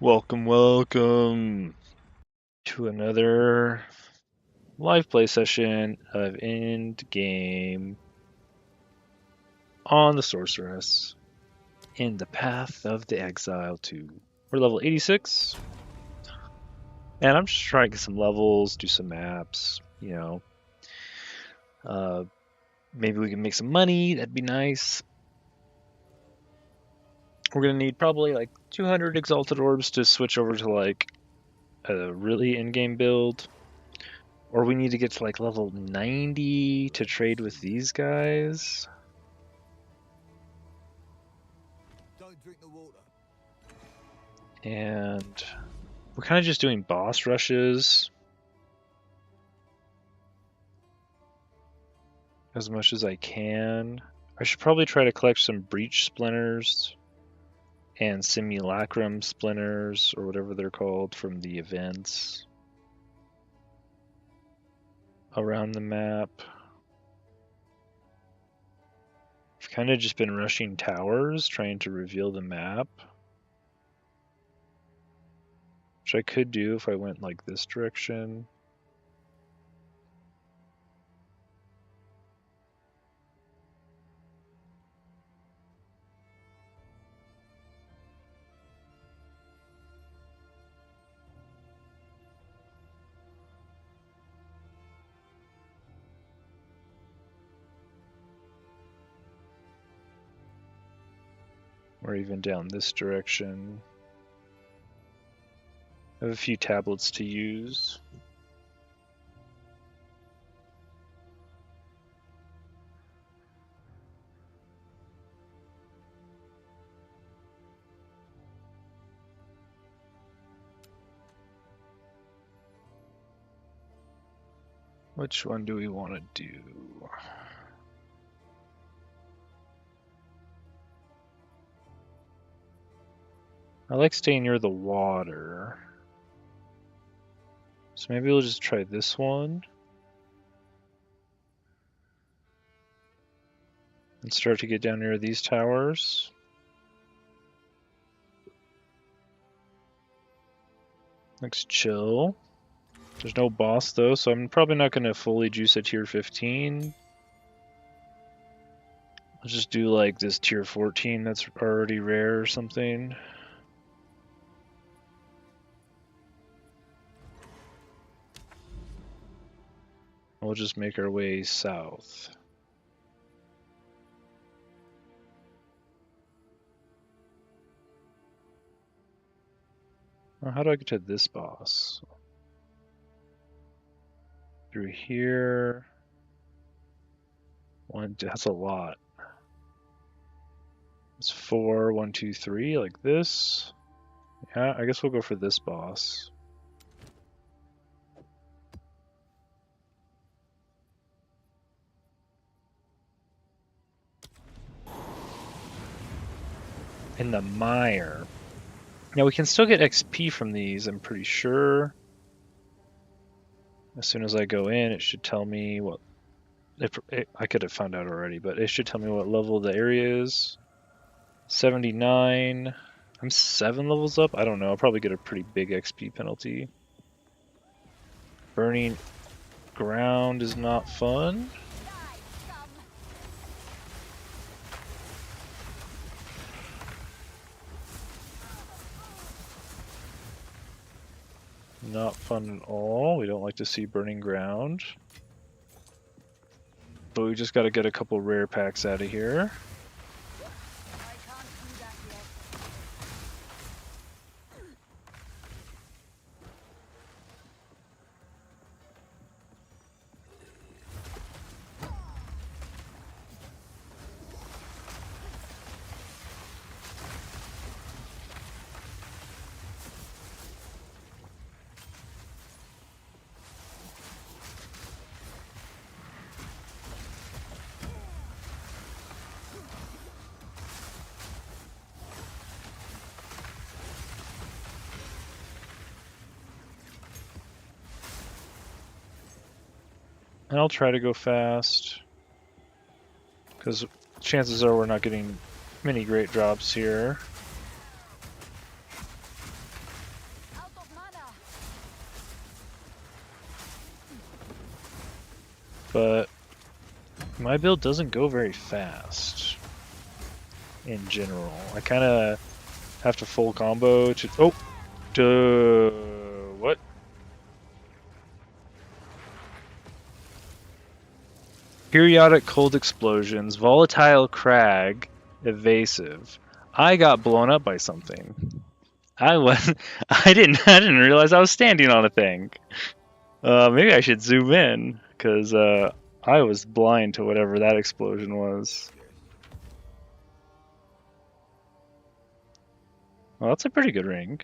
Welcome to another live play session of Endgame on the Sorceress in the Path of the Exile 2. We're level 86, and I'm just trying to get some levels, do some maps, maybe we can make some money, that'd be nice. We're gonna need probably like 200 Exalted Orbs to switch over to like a really in-game build. Or we need to get to like level 90 to trade with these guys. Don't drink the water. And we're kind of just doing boss rushes as much as I can. I should probably try to collect some breach splinters and simulacrum splinters or whatever they're called from the events around the map. I've kind of just been rushing towers, trying to reveal the map, which I could do if I went like this direction. Or even down this direction. I have a few tablets to use. Which one do we want to do? I like staying near the water. So maybe we'll just try this one. And start to get down near these towers. Looks chill. There's no boss though, so I'm probably not going to fully juice a tier 15. I'll just do like this tier 14 that's already rare or something. We'll just make our way south. Well, how do I get to this boss? Through here. That's a lot. It's 4, 1, 2, 3, like this. Yeah, I guess we'll go for this boss. In the mire. Now we can still get XP from these, I'm pretty sure. As soon as I go in, it should tell me what... I could have found out already, but it should tell me what level the area is. 79. I'm 7 levels up? I don't know, I'll probably get a pretty big XP penalty. Burning ground is not fun. Not fun at all. We don't like to see burning ground. But we just got to get a couple rare packs out of here. And I'll try to go fast, because chances are we're not getting many great drops here. but my build doesn't go very fast in general. I kind of have to full combo to... Oh! What? Periodic cold explosions, volatile crag, evasive. I got blown up by something. I didn't realize I was standing on a thing. Maybe I should zoom in, because I was blind to whatever that explosion was. Well, that's a pretty good ring.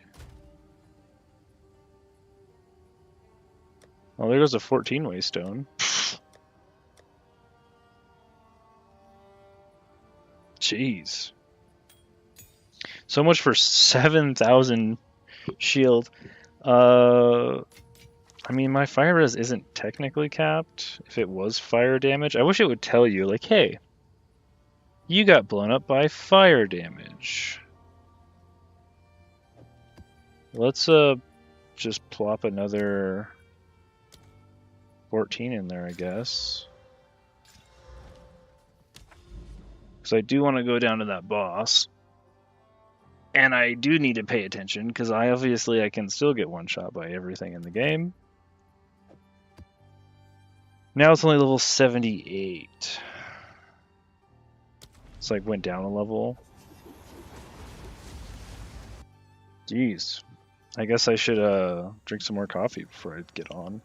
Well, there goes a 14-way stone. Jeez. So much for 7,000 shield. I mean, my fire res isn't technically capped. If it was fire damage, I wish it would tell you, like, hey, you got blown up by fire damage. Let's just plop another 14 in there, I guess. Because I do want to go down to that boss. And I do need to pay attention, because I can still get one shot by everything in the game. Now it's only level 78. It's like went down a level. Jeez. I guess I should drink some more coffee before I get on.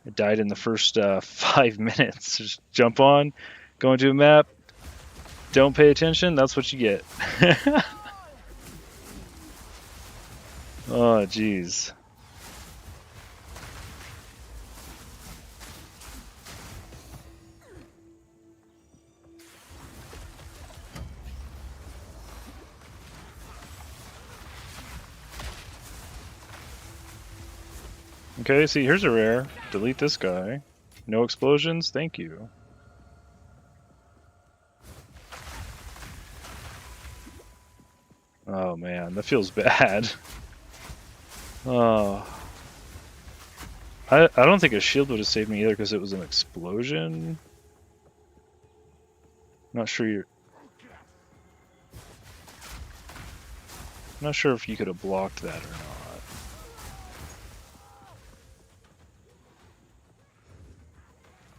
I died in the first 5 minutes. Just jump on, go into a map, don't pay attention, that's what you get. Oh, jeez. Okay, see, here's a rare. Delete this guy. No explosions, thank you. Oh man, that feels bad. Oh. I don't think a shield would have saved me either because it was an explosion. Not sure if you could have blocked that or not.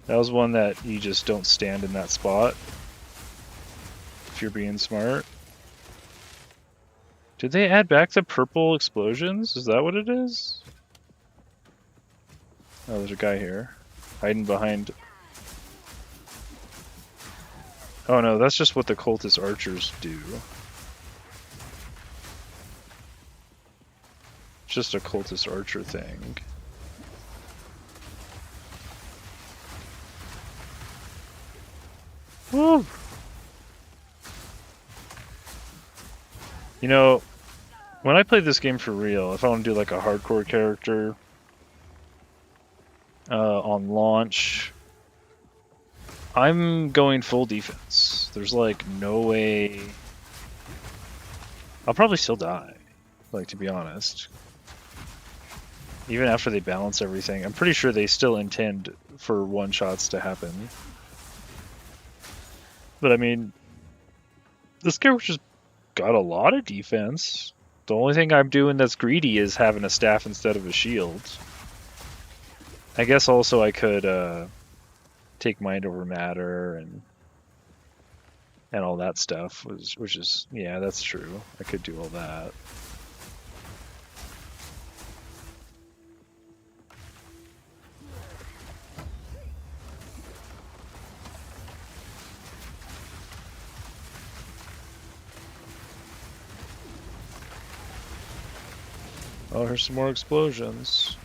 That was one that you just don't stand in that spot if you're being smart. Did they add back the purple explosions? Is that what it is? Oh, there's a guy here. Hiding behind... Oh no, that's just what the cultist archers do. It's just a cultist archer thing. Woo! You know, when I play this game for real, if I want to do like a hardcore character on launch, I'm going full defense. There's like no way... I'll probably still die, like, to be honest. Even after they balance everything, I'm pretty sure they still intend for one-shots to happen. But I mean, this character's got a lot of defense. The only thing I'm doing that's greedy is having a staff instead of a shield. I guess also I could take mind over matter and all that stuff, which is, yeah, that's true. I could do all that. Oh, here's some more explosions.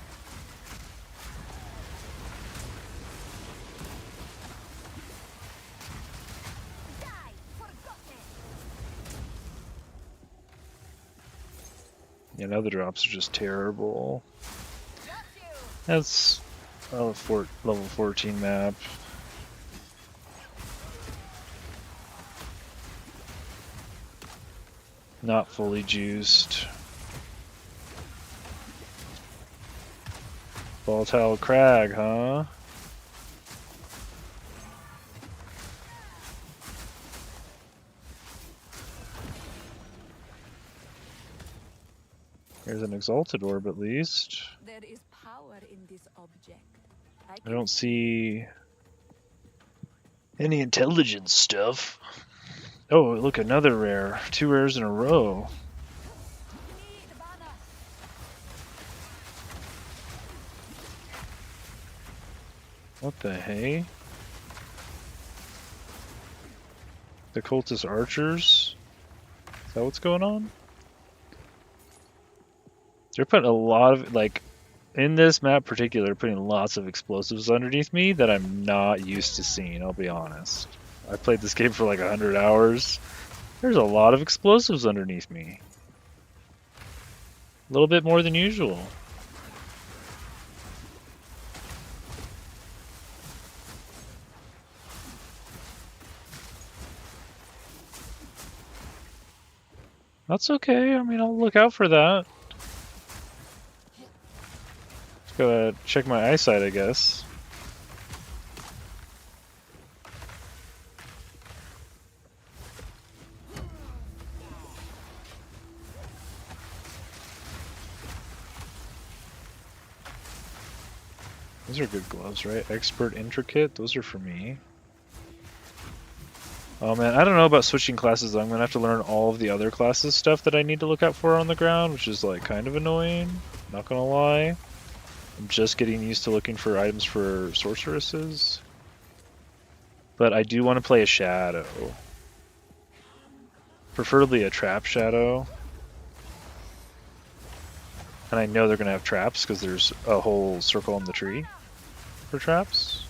Yeah, now the drops are just terrible. That's level 14 map. Not fully juiced. Volatile crag, huh? There's an exalted orb at least. There is power in this object. I don't see any intelligence stuff. Oh, look, another rare. 2 rares in a row. What the hey? The cultist archers? Is that what's going on? They're putting a lot of, like, in this map particular, putting lots of explosives underneath me that I'm not used to seeing, I'll be honest. I played this game for like 100 hours. There's a lot of explosives underneath me. A little bit more than usual. That's okay, I mean, I'll look out for that. Just gotta check my eyesight, I guess. Those are good gloves, right? Expert, intricate, those are for me. Oh man, I don't know about switching classes. I'm gonna have to learn all of the other classes stuff that I need to look out for on the ground, which is like kind of annoying. Not gonna lie. I'm just getting used to looking for items for sorceresses. But I do want to play a shadow. Preferably a trap shadow. And I know they're gonna have traps because there's a whole circle on the tree for traps.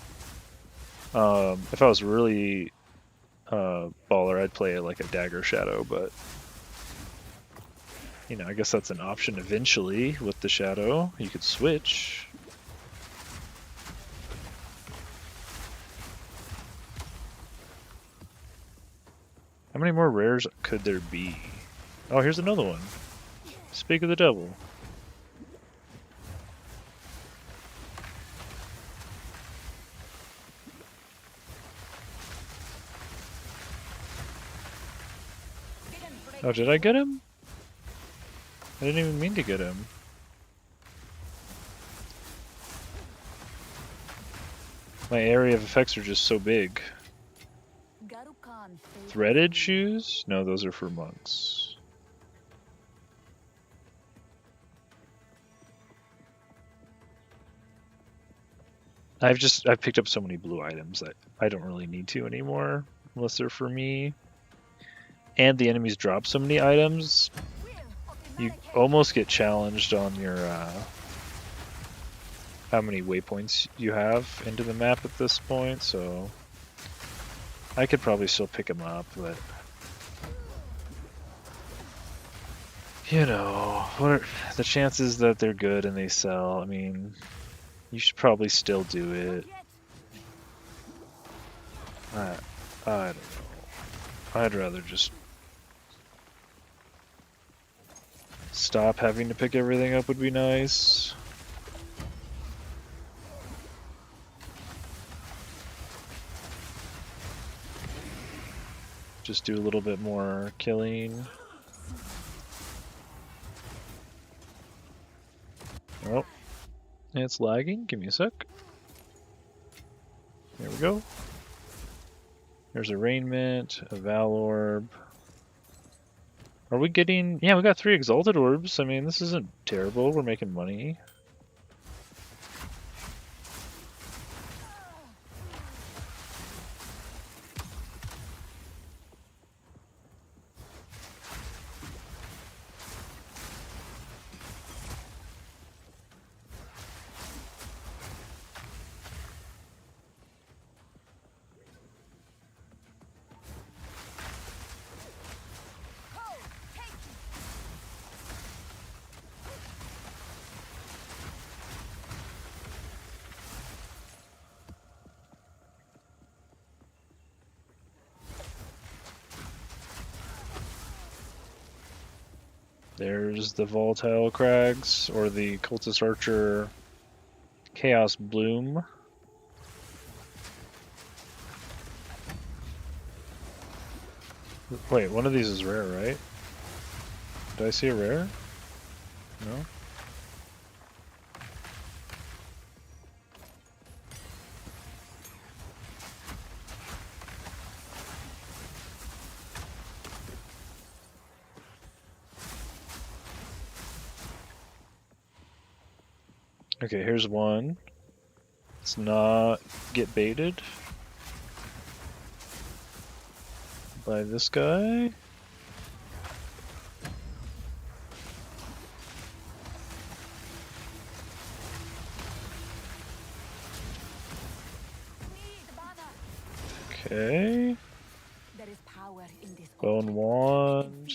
If I was really baller, I'd play like a dagger shadow, but you know, I guess that's an option eventually with the shadow. You could switch. How many more rares could there be? Oh, here's another one. Speak of the devil. Oh, did I get him? I didn't even mean to get him. My area of effects are just so big. Threaded shoes? No, those are for monks. I've picked up so many blue items that I don't really need to anymore, unless they're for me. And the enemies drop so many items, you almost get challenged on your how many waypoints you have into the map at this point, so I could probably still pick them up, but you know, what are the chances that they're good and they sell? I mean, you should probably still do it. I don't know. I'd rather just stop having to pick everything up would be nice. Just do a little bit more killing. Oh, it's lagging. Give me a sec. There we go. There's arraignment, a Val orb. Are we getting... Yeah, we got 3 exalted orbs. I mean, this isn't terrible. We're making money. There's the Volatile Crags, or the Cultist Archer Chaos Bloom. Wait, one of these is rare, right? Did I see a rare? No? Okay, here's one. Let's not get baited by this guy. Okay. There is power in this Bone object. wand.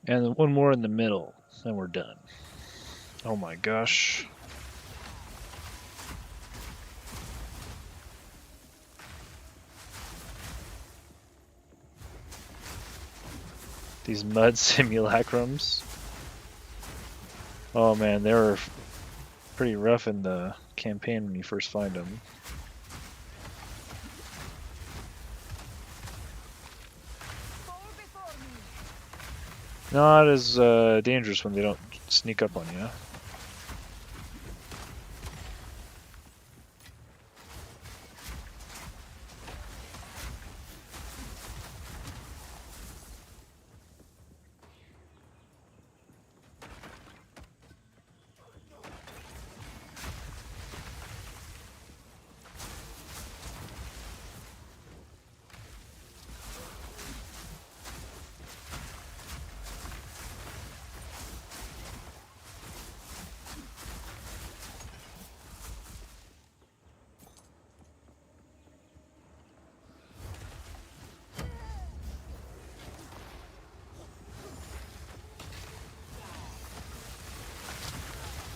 And one more in the middle, and we're done. Oh my gosh. These mud simulacrums. Oh man, they were pretty rough in the campaign when you first find them. Not as dangerous when they don't sneak up on you.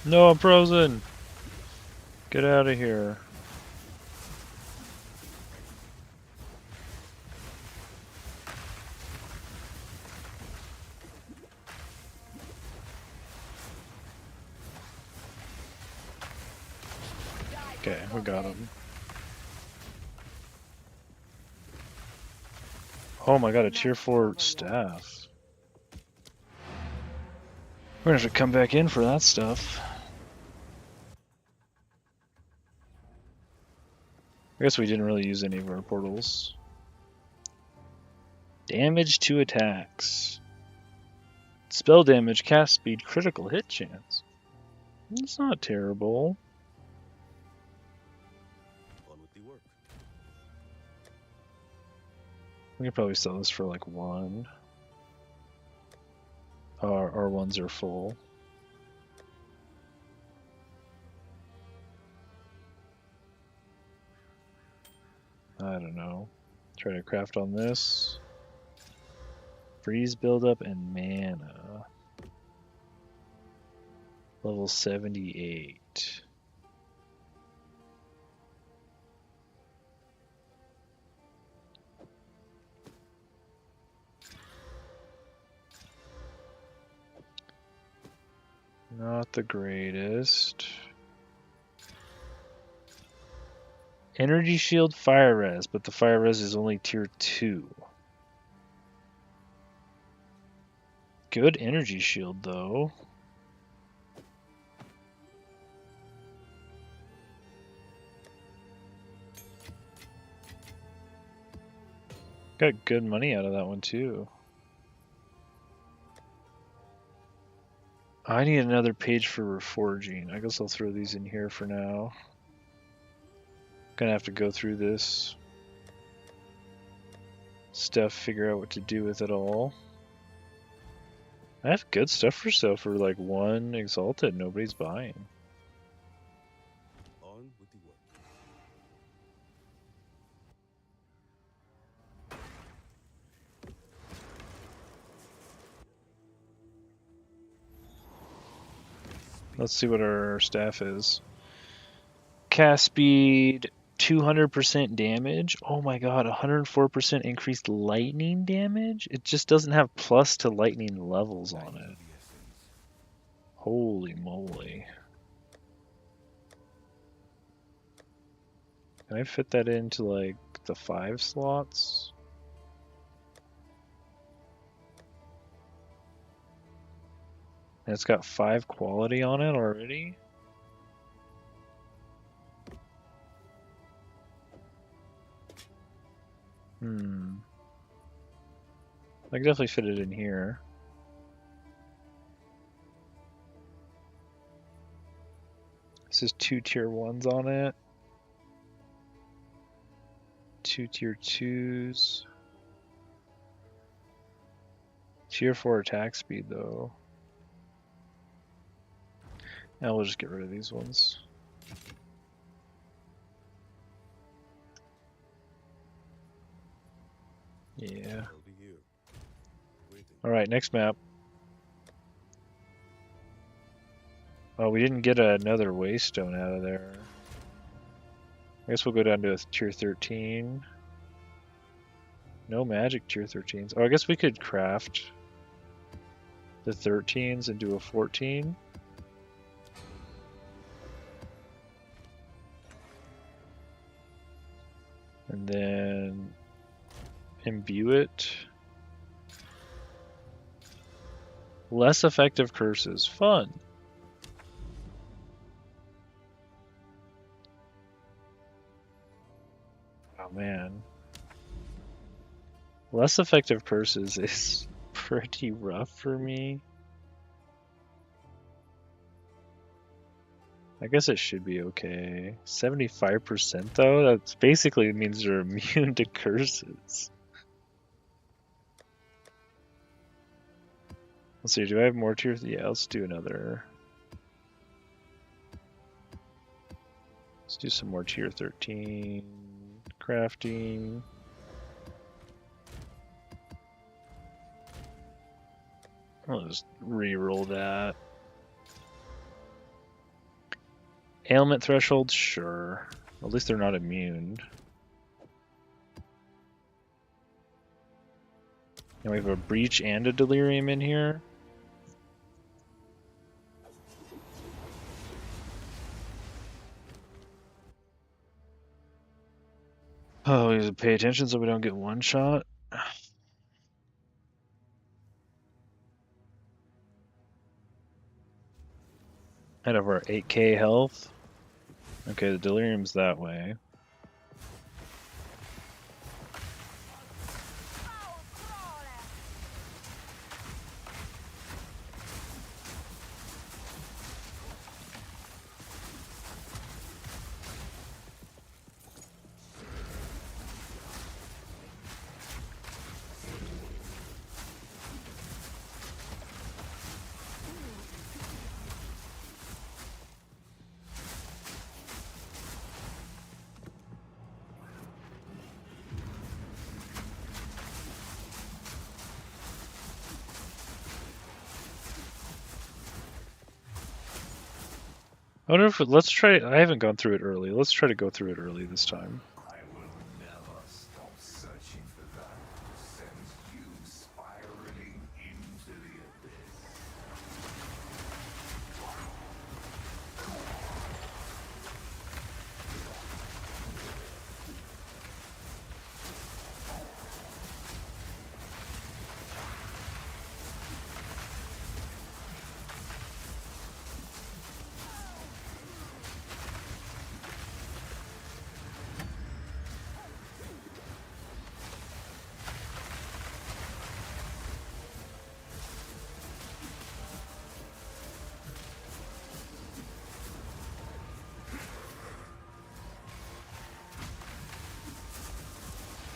No, I'm frozen! Get out of here. Okay, we got him. Oh my god, a tier 4 staff. We're gonna have to come back in for that stuff. I guess we didn't really use any of our portals. Damage to attacks. Spell damage, cast speed, critical hit chance. It's not terrible. On with the work. We could probably sell this for like 1. Our ones are full. I don't know. Try to craft on this. Freeze buildup and mana. Level 78. Not the greatest. Energy shield, fire res, but the fire res is only tier 2. Good energy shield though. Got good money out of that one too. I need another page for reforging. I guess I'll throw these in here for now. Gonna have to go through this stuff, figure out what to do with it all. I have good stuff for sale for like 1 exalted. Nobody's buying. On with the work. Let's see what our staff is. Cast speed, 200% damage. Oh my god, 104% increased lightning damage? It just doesn't have plus to lightning levels on Time it. for the essence. Holy moly. Can I fit that into like the 5 slots? And it's got 5 quality on it already. I can definitely fit it in here. This is 2 tier 1s on it. 2 tier 2s. Tier 4 attack speed though. And we'll just get rid of these ones. Yeah. I'll be here. Waiting. Alright, next map. Oh, we didn't get another waystone out of there. I guess we'll go down to a tier 13. No magic tier 13s. Oh, I guess we could craft the 13s and do a 14. And then imbue it. Less effective curses. Fun. Oh man. Less effective curses is pretty rough for me. I guess it should be okay. 75% though? That basically means they're immune to curses. Let's see, do I have more tier? Yeah, let's do another. Let's do some more tier 13 crafting. I'll just re-roll that. Ailment threshold, sure. At least they're not immune. And we have a breach and a delirium in here. Oh, we have to pay attention so we don't get one shot. Out of our 8k health. Okay, the delirium's that way. I wonder if let's try. I haven't gone through it early. Let's try to go through it early this time. I will never stop searching for that which sends you spiraling into the abyss.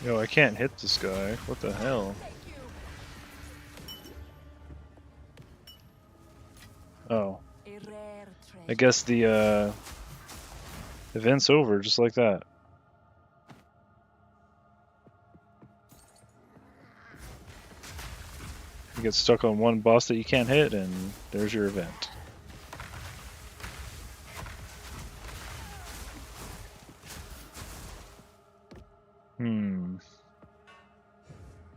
Yo, I can't hit this guy. What the hell? Oh, A rare I treasure. guess the event's over just like that. You get stuck on one boss that you can't hit, and there's your event.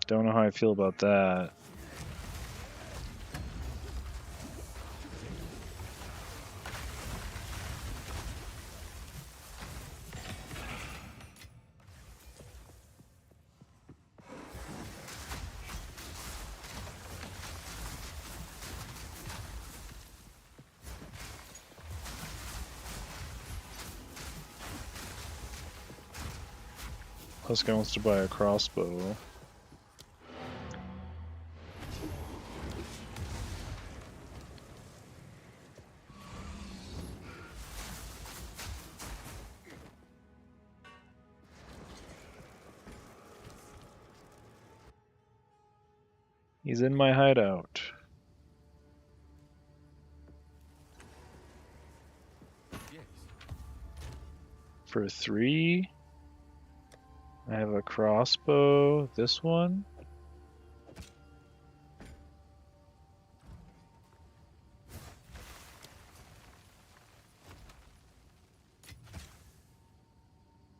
Don't know how I feel about that. This guy wants to buy a crossbow. He's in my hideout. Yes. For 3, I have a crossbow. This one.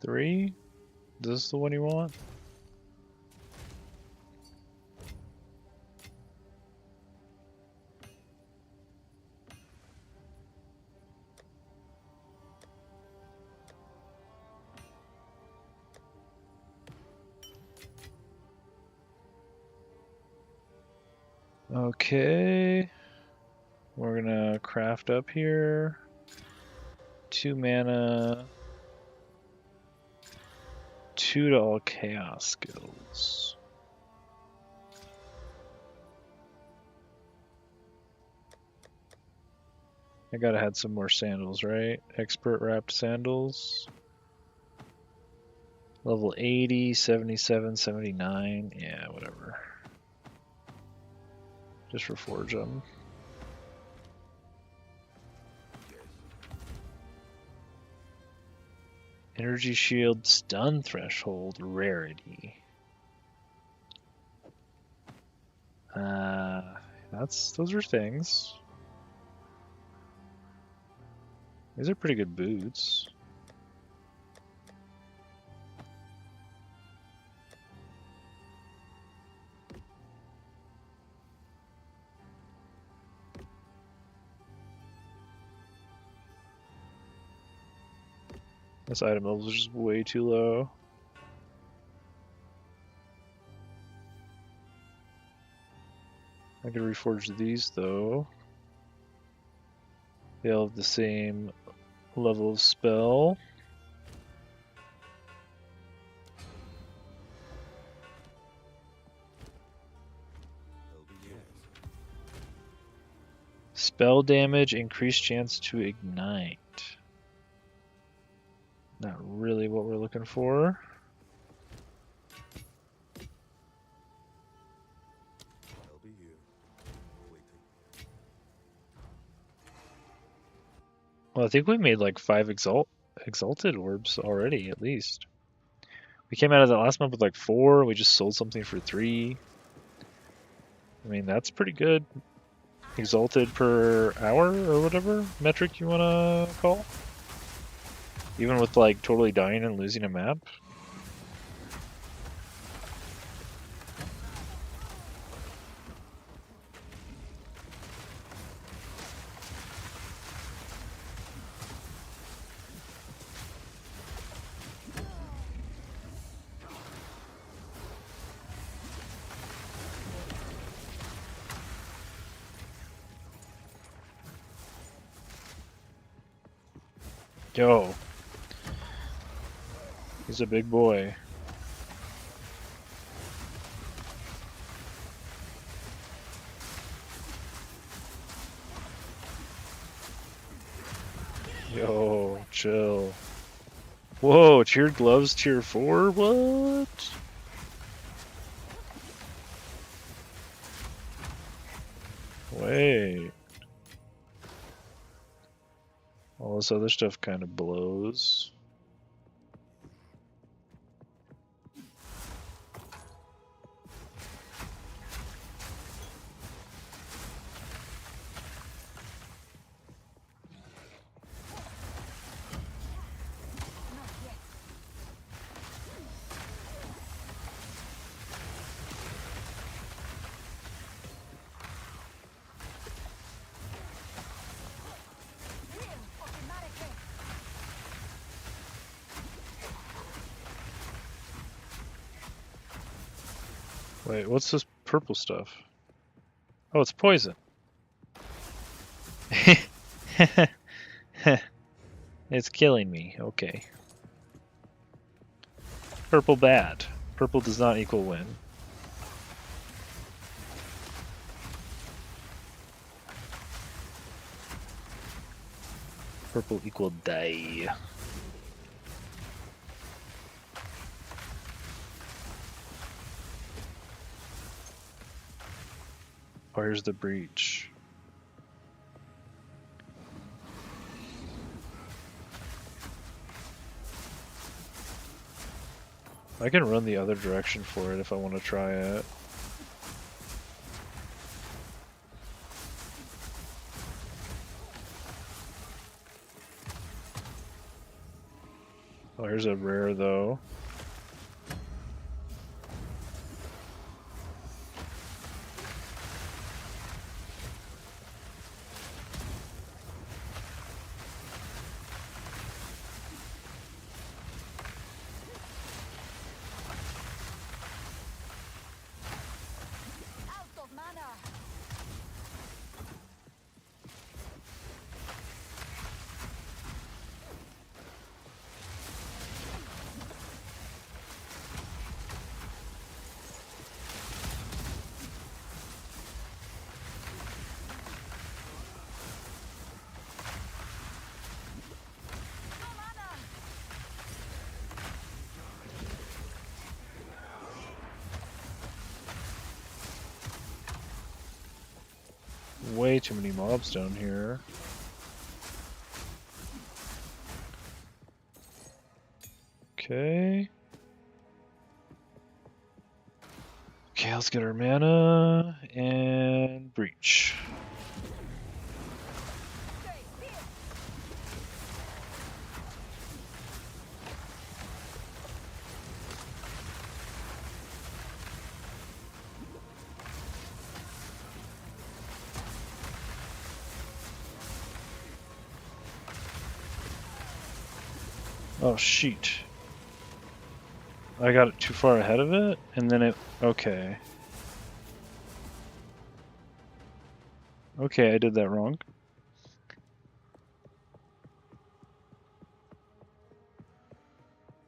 Three? Is this the one you want? Okay. We're gonna craft up here. 2 mana. 2 to all chaos skills. I gotta add some more sandals, right? Expert wrapped sandals. Level 80, 77, 79. Yeah, whatever. Just reforge them. Energy shield stun threshold rarity. Those are things. These are pretty good boots. This item level is just way too low. I could reforge these though. They all have the same level of spell. Spell damage, increased chance to ignite. Not really what we're looking for. I'll be here, waiting. Well, I think we made like 5 exalted orbs already, at least. We came out of that last month with like 4. We just sold something for 3. I mean, that's pretty good. Exalted per hour or whatever metric you want to call. Even with like totally dying and losing a map. Yo. He's a big boy. Yo, chill. Whoa, tiered gloves tier 4? What? Wait. All this other stuff kind of blows. Wait, what's this purple stuff? Oh, it's poison. It's killing me. Okay. Purple bad. Purple does not equal win. Purple equal die. Where's the breach? I can run the other direction for it if I want to try it. Oh, here's a rare though. Out of mana. No mana. Way too many mobs down here. Okay. Okay, let's get our mana and breach. Stay here. Oh, shoot. I got it too far ahead of it, and then it... Okay. Okay, I did that wrong.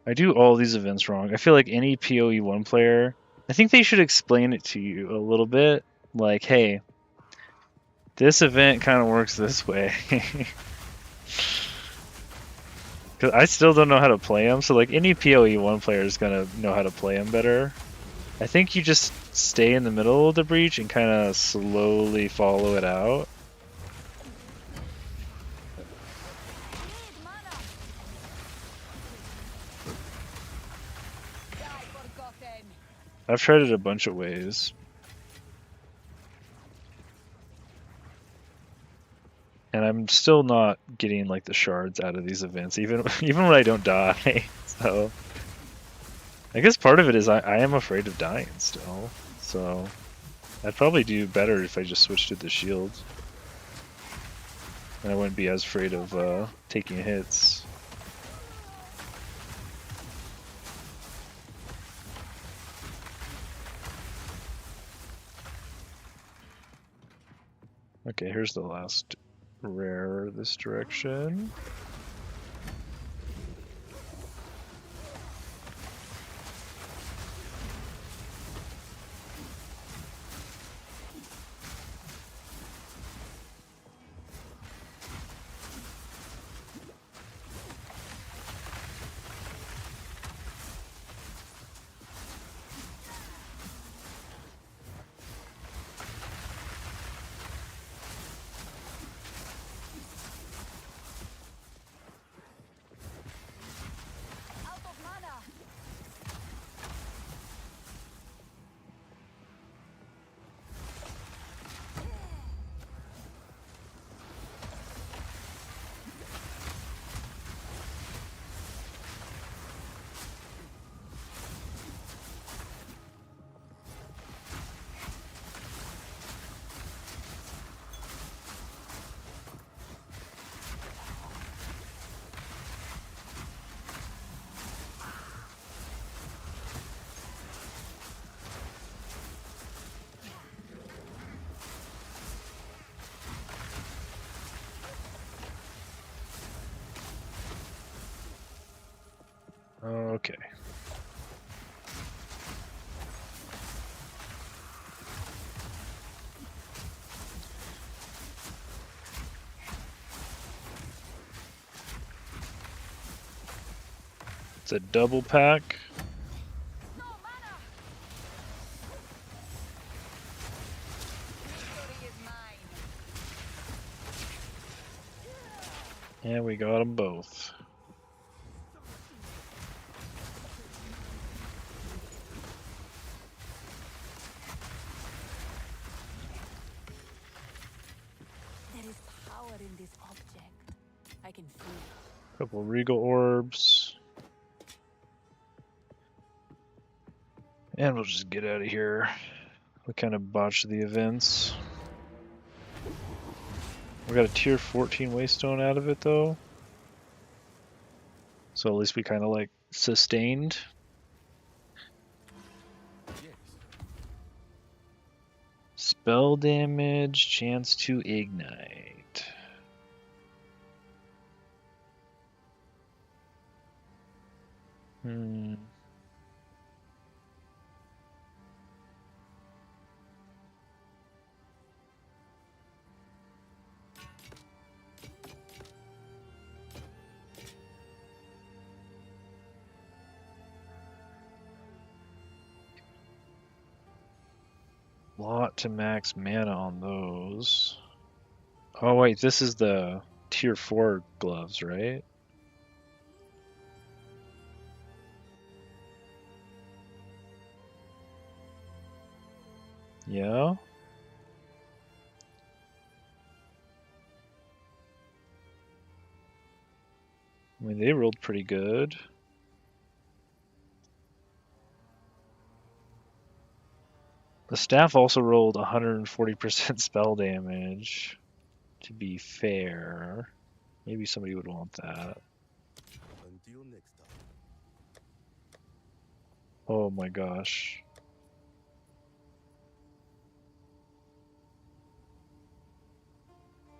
I do all these events wrong. I feel like any PoE1 player, I think they should explain it to you a little bit. Like, hey, this event kind of works this way. Because I still don't know how to play them, so like any PoE1 player is gonna know how to play them better. I think you just stay in the middle of the breach and kind of slowly follow it out. Need mana. Die forgotten. I've tried it a bunch of ways. And I'm still not getting like the shards out of these events, even when I don't die. So I guess part of it is I am afraid of dying still. So I'd probably do better if I just switched to the shields. And I wouldn't be as afraid of taking hits. Okay, here's the last rare this direction. Out of mana. Okay. It's a double pack. No mana. Victory is mine. And we got them both. There is power in this object. I can feel it. Couple regal orbs. And we'll just get out of here. We kind of botched the events. We got a tier 14 waystone out of it though. So at least we kind of like sustained. Yes. Spell damage, chance to ignite. Lot to max mana on those. Oh wait, this is the tier 4 gloves, right? Yeah? I mean, they rolled pretty good. The staff also rolled 140% spell damage. To be fair, maybe somebody would want that. Until next time. Oh my gosh.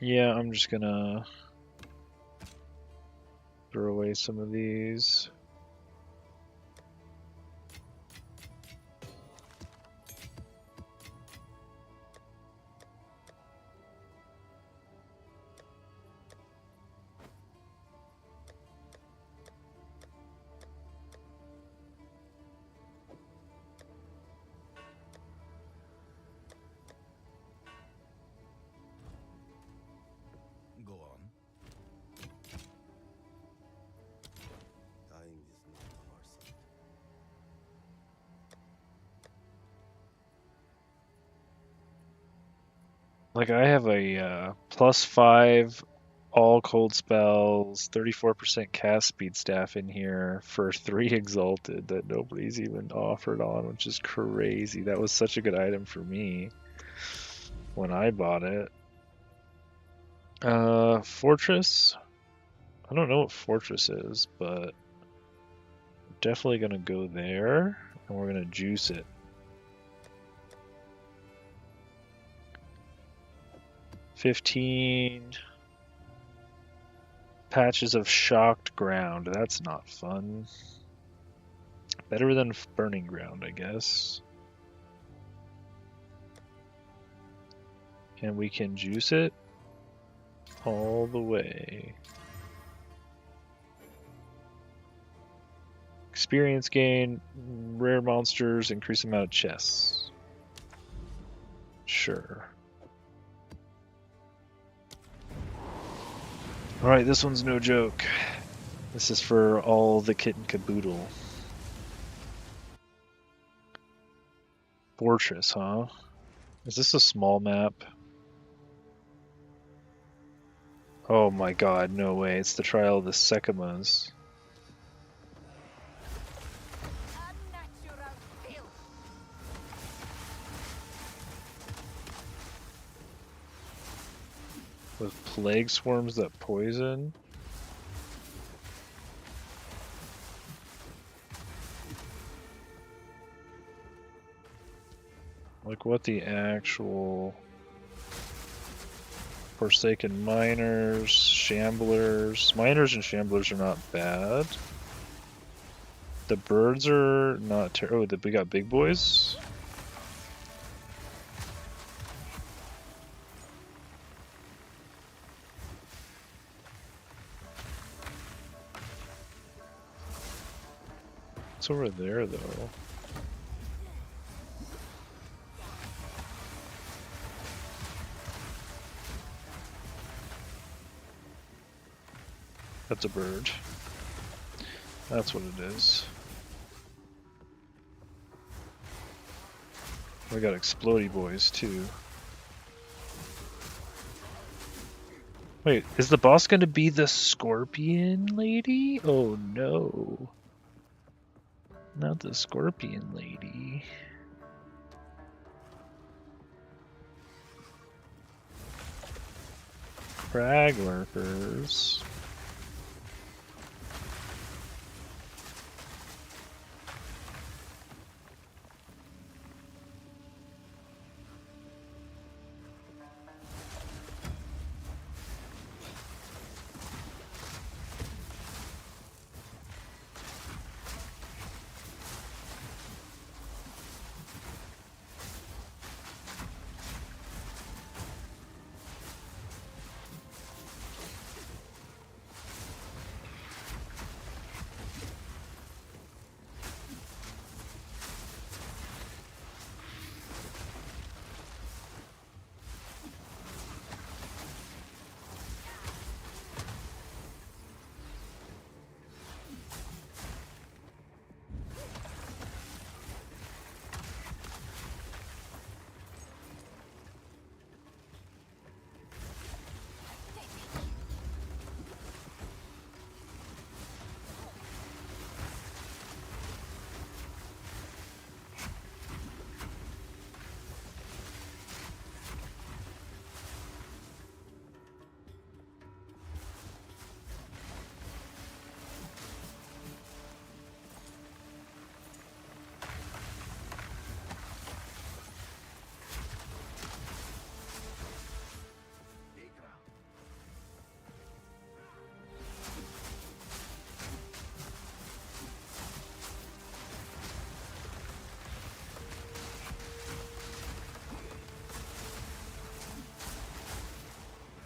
Yeah, I'm just gonna throw away some of these. Go on. Dying is not on our side. Like I have a +5 all cold spells, 34% cast speed staff in here for 3 exalted that nobody's even offered on, which is crazy. That was such a good item for me when I bought it. Fortress. I don't know what Fortress is, but definitely gonna go there and we're gonna juice it. 15 patches of shocked ground. That's not fun. Better than burning ground, I guess. And we can juice it all the way. Experience gain, rare monsters, increase amount of chests. Sure. Alright, this one's no joke. This is for all the kit and caboodle. Fortress, huh? Is this a small map? Oh my god, no way. It's the Trial of the Sekimas. Unnatural filth. With plague swarms that poison? Like what the actual... Forsaken Miners, Shamblers. Miners and Shamblers are not bad. The birds are not terrible. Oh, we got big boys? What's over there, though? That's a bird. That's what it is. We got explodey boys, too. Wait, is the boss gonna be the scorpion lady? Oh no. Not the scorpion lady. Frag lurkers.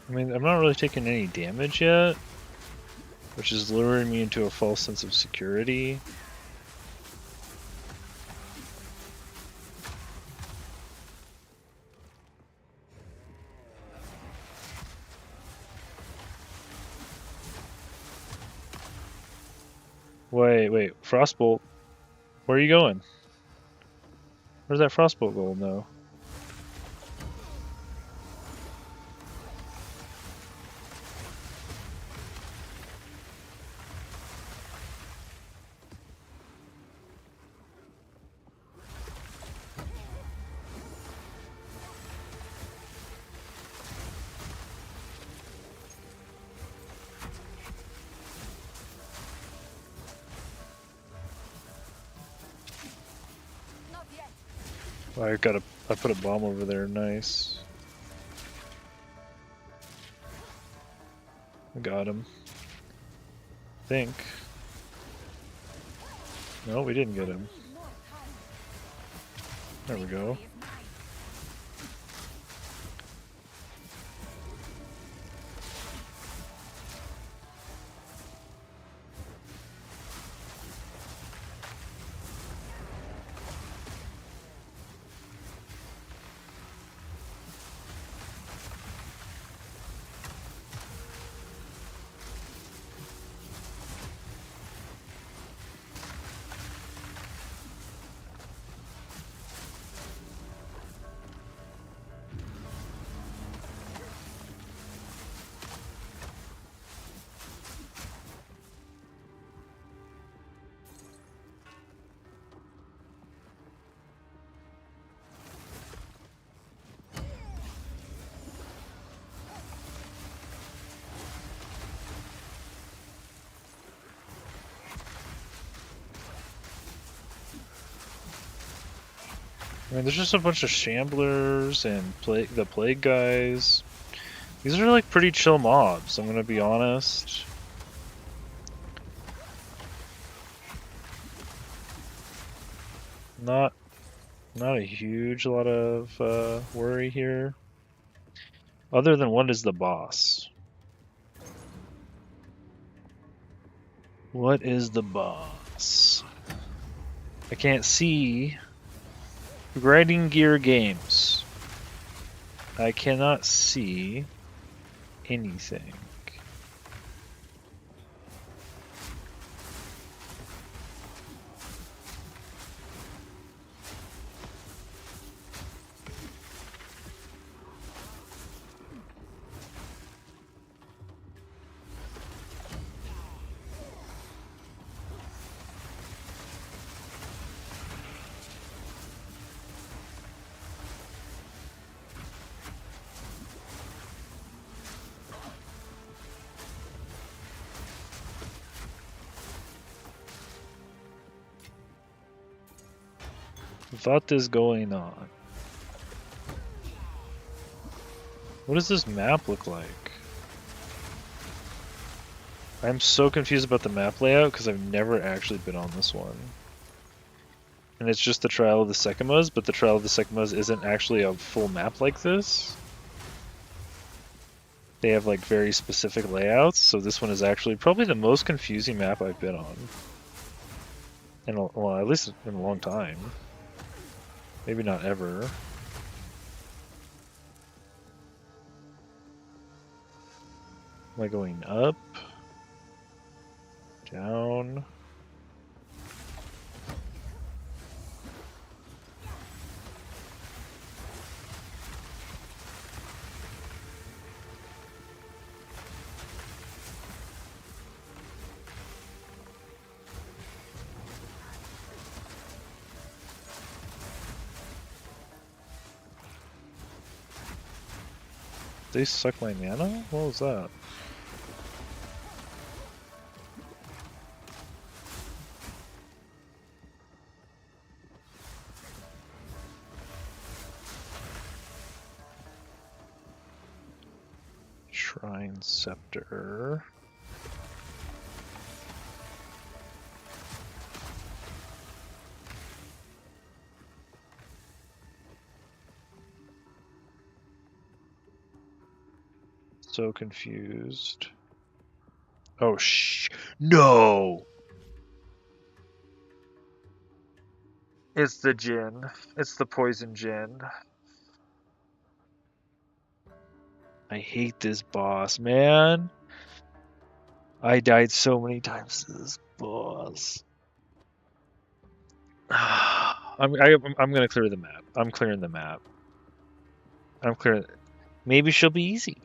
I mean, I'm not really taking any damage yet, which is luring me into a false sense of security. Wait, Frostbolt. Where are you going? Where's that Frostbolt going, though? I put a bomb over there, nice. I got him. Think. No, we didn't get him. There we go. I mean, there's just a bunch of shamblers and the plague guys. These are like pretty chill mobs, I'm gonna be honest. Not a huge lot of worry here. Other than what is the boss? What is the boss? I can't see. Grinding gear games. I cannot see anything. What is going on? What does this map look like? I'm so confused about the map layout because I've never actually been on this one. And it's just the Trial of the Sekimas, but the Trial of the Sekimas isn't actually a full map like this. They have like very specific layouts, so this one is actually probably the most confusing map I've been on. Well, at least in a long time. Maybe not ever. Am I going up? Down? They suck my mana? What was that? Shrine Scepter. So confused. Oh no! It's the Jinn. It's the poison Jinn. I hate this boss, man. I died so many times to this boss. I'm gonna clear the map. I'm clearing the map. I'm clearing. Maybe she'll be easy,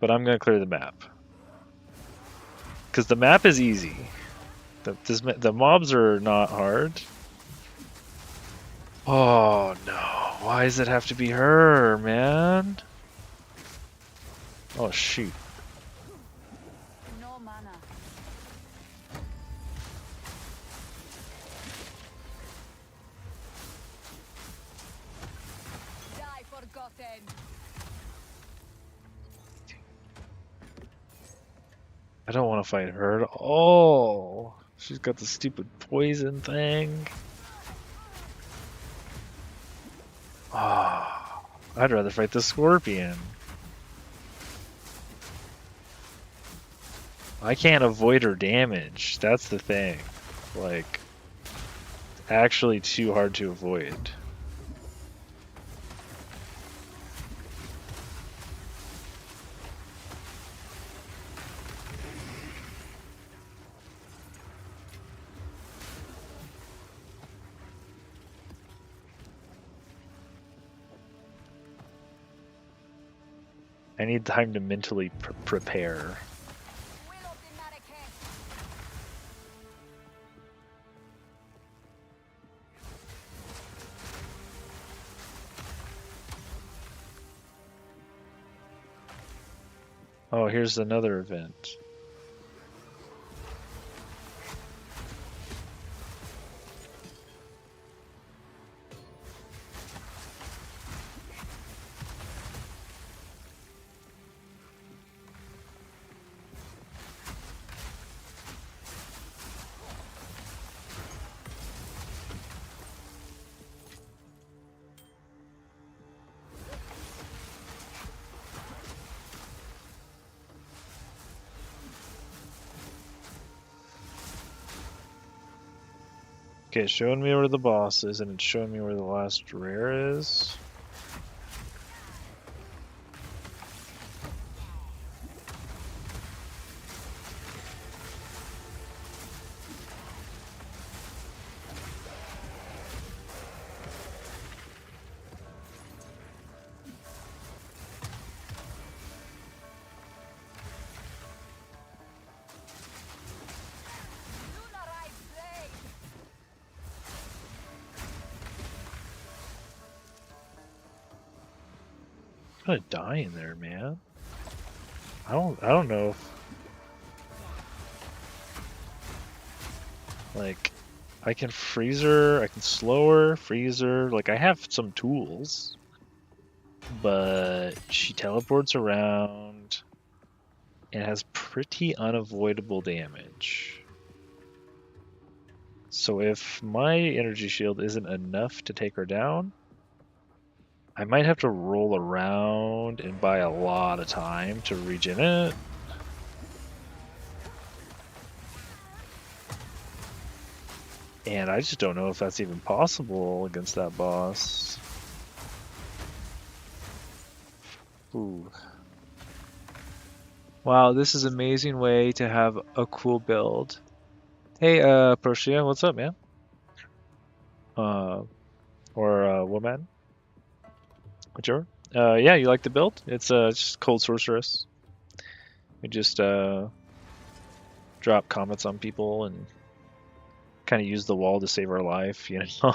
but I'm gonna clear the map because the map is easy. The mobs are not hard. Oh no! Why does it have to be her, man? Oh shoot! No mana. Die forgotten. I don't want to fight her at all. She's got the stupid poison thing. Ah, I'd rather fight the scorpion. I can't avoid her damage. That's the thing. Like, actually too hard to avoid. I need time to mentally prepare. Oh, here's another event. Okay, it's showing me where the boss is, and it's showing me where the last rare is. I'm gonna die in there, man. I don't know if like I can freeze her, I can slow her, freeze her. Like I have some tools, but she teleports around and has pretty unavoidable damage. So if my energy shield isn't enough to take her down, I might have to roll around and buy a lot of time to regen it. And I just don't know if that's even possible against that boss. Ooh. Wow, this is an amazing way to have a cool build. Hey, Persia, what's up, man? Woman, whichever. Yeah, you like the build? It's just Cold Sorceress. We just drop comets on people and kind of use the wall to save our life, you know.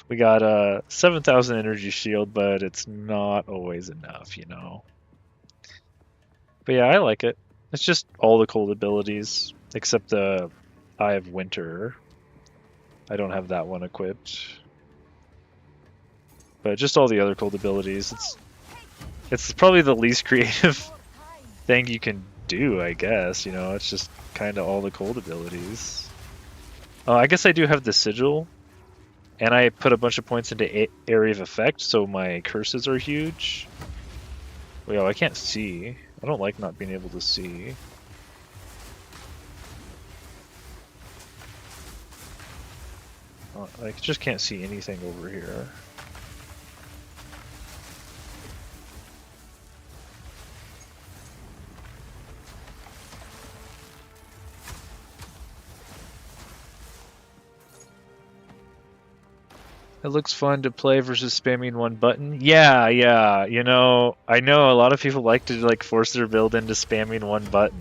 We got 7,000 energy shield, but it's not always enough, you know. But yeah, I like it. It's just all the cold abilities, except the Eye of Winter. I don't have that one equipped. But just all the other cold abilities. It's probably the least creative thing you can do, I guess. You know, it's just kind of all the cold abilities. I guess I do have the Sigil, and I put a bunch of points into Area of Effect, so my curses are huge. Well, I can't see. I don't like not being able to see. I just can't see anything over here. It looks fun to play versus spamming one button. Yeah, you know, I know a lot of people like to like force their build into spamming one button.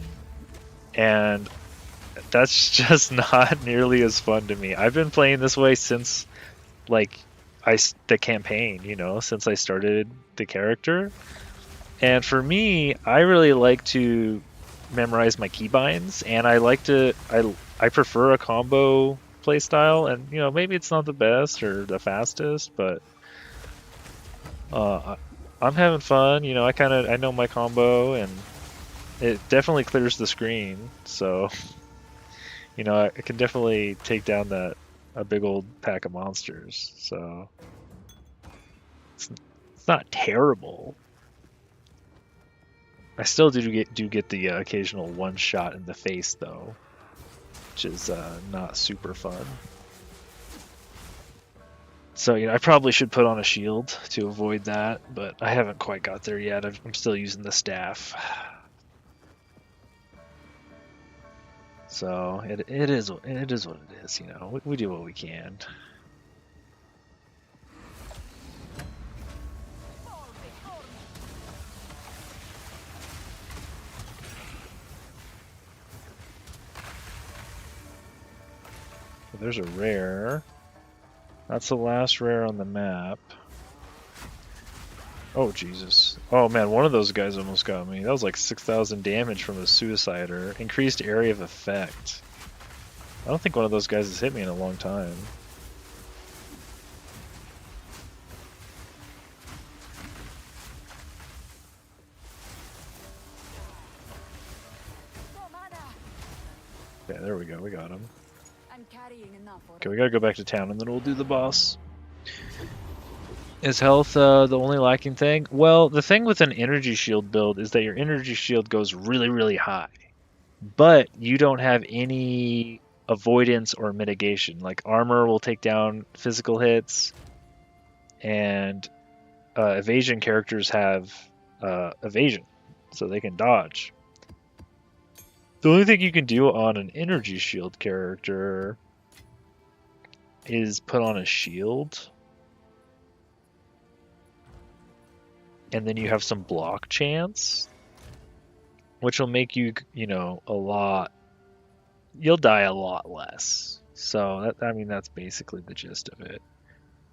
And that's just not nearly as fun to me. I've been playing this way since like the campaign, you know, since I started the character. And for me, I really like to memorize my keybinds, and I prefer a combo playstyle, and you know, maybe it's not the best or the fastest, but I'm having fun. You know, I know my combo, and it definitely clears the screen. So, you know, I can definitely take down a big old pack of monsters. So it's not terrible. I still do get the occasional one shot in the face though, which is not super fun. So, you know, I probably should put on a shield to avoid that, but I haven't quite got there yet. I'm still using the staff. So it is what it is, you know. We do what we can. There's a rare. That's the last rare on the map. Oh, Jesus. Oh, man, one of those guys almost got me. That was like 6,000 damage from a Suicider. Increased area of effect. I don't think one of those guys has hit me in a long time. Yeah, there we go. We got him. Okay, we gotta go back to town and then we'll do the boss. Is health the only lacking thing? Well, the thing with an energy shield build is that your energy shield goes really, really high. But you don't have any avoidance or mitigation. Like armor will take down physical hits, and evasion characters have evasion, so they can dodge. The only thing you can do on an energy shield character is put on a shield, and then you have some block chance, which will make you, you'll die a lot less. So that's basically the gist of it.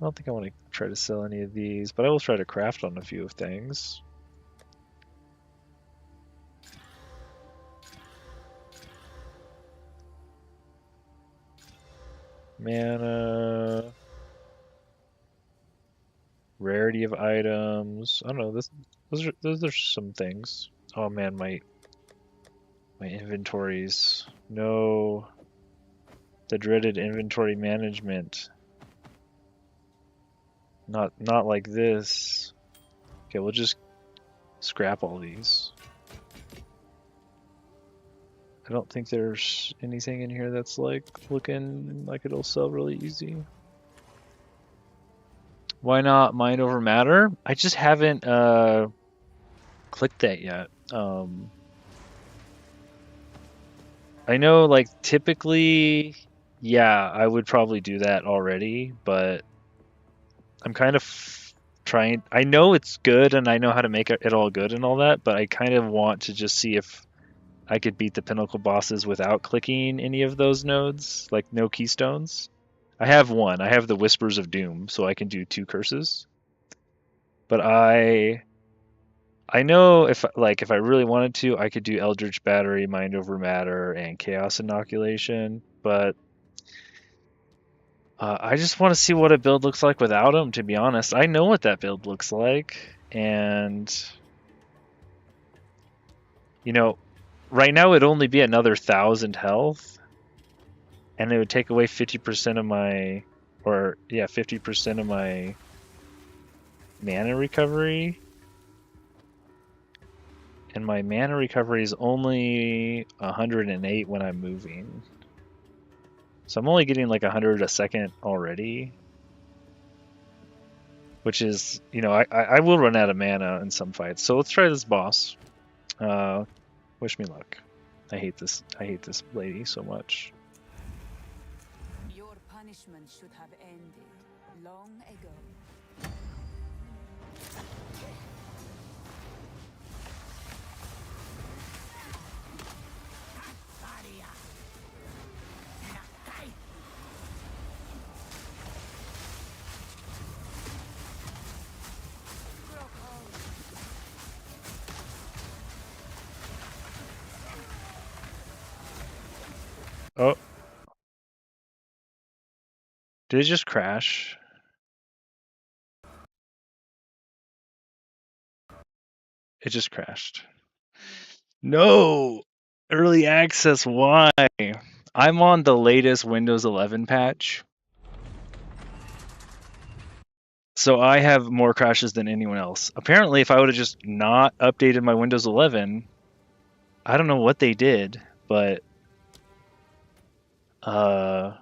I don't think I want to try to sell any of these, but I will try to craft on a few of things. Mana, rarity of items. I don't know. Those are some things. Oh man, my inventories. No, the dreaded inventory management. Not like this. Okay, we'll just scrap all these. I don't think there's anything in here that's like looking like it'll sell really easy. Why not mind over matter? I just haven't clicked that yet. I know like typically, yeah, I would probably do that already, but I'm kind of trying. I know it's good and I know how to make it all good and all that, but I kind of want to just see if I could beat the pinnacle bosses without clicking any of those nodes, like no keystones. I have one. I have the Whispers of Doom, so I can do 2 curses. But I know if I really wanted to, I could do Eldritch Battery, Mind Over Matter, and Chaos Inoculation. But I just want to see what a build looks like without them. To be honest, I know what that build looks like, and right now it'd only be another 1,000 health, and it would take away 50% of my, 50% of my mana recovery. And my mana recovery is only 108 when I'm moving. So I'm only getting like 100 a second already. Which is, I will run out of mana in some fights. So let's try this boss. Wish me luck. I hate this lady so much. Your punishment should have ended long ago. Oh. Did it just crash? It just crashed. No! Early access, why? I'm on the latest Windows 11 patch. So I have more crashes than anyone else. Apparently, if I would have just not updated my Windows 11, I don't know what they did, but I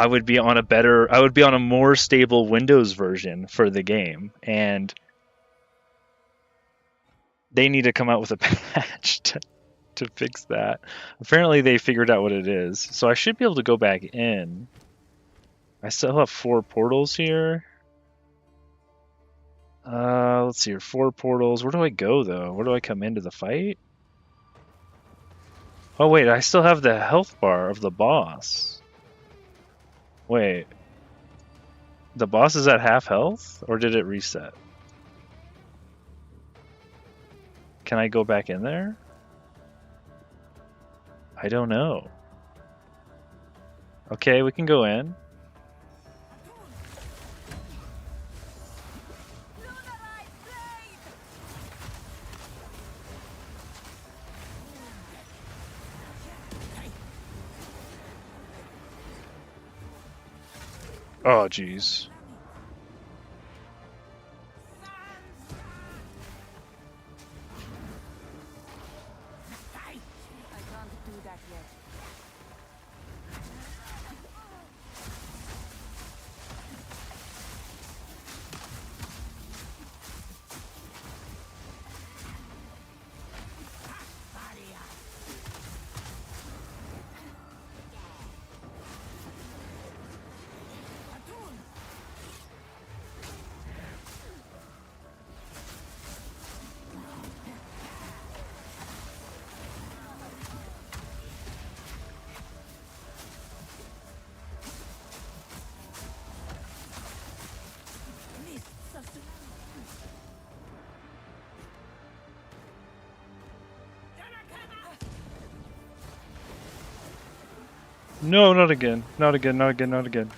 would be on a more stable Windows version for the game, and they need to come out with a patch to fix that. Apparently, they figured out what it is, so I should be able to go back in. I still have 4 portals here. Let's see here, 4 portals. Where do I go though? Where do I come into the fight? Oh wait, I still have the health bar of the boss. Wait. The boss is at half health? Or did it reset? Can I go back in there? I don't know. Okay, we can go in. Oh, jeez. I can't do that yet. No, not again. Not again, not again, not again.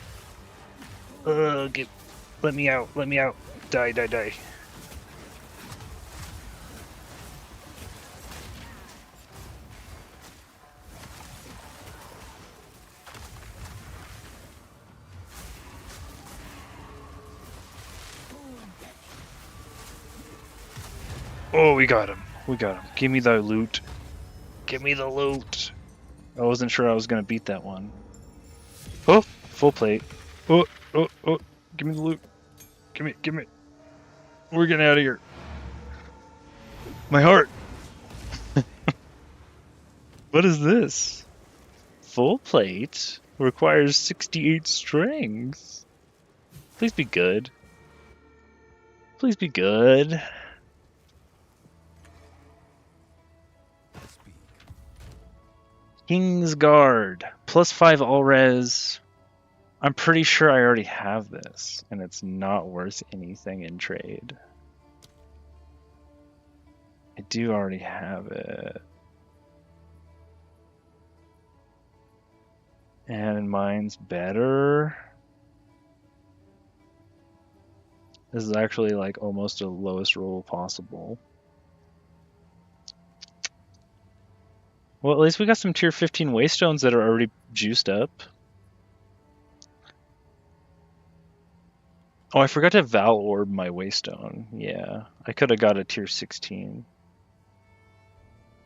Let me out, let me out. Die, die, die. Oh, we got him. We got him. Give me the loot. Give me the loot. I wasn't sure I was gonna beat that one. Oh, full plate. Oh, oh, oh. Give me the loot. Give me, give me. We're getting out of here. My heart. What is this? Full plate requires 68 strings. Please be good. Please be good. Speak. King's Guard. +5 all res. I'm pretty sure I already have this, and it's not worth anything in trade. I do already have it. And mine's better. This is actually like almost the lowest roll possible. Well, at least we got some tier 15 waystones that are already juiced up. Oh, I forgot to Val Orb my waystone. Yeah, I could have got a tier 16.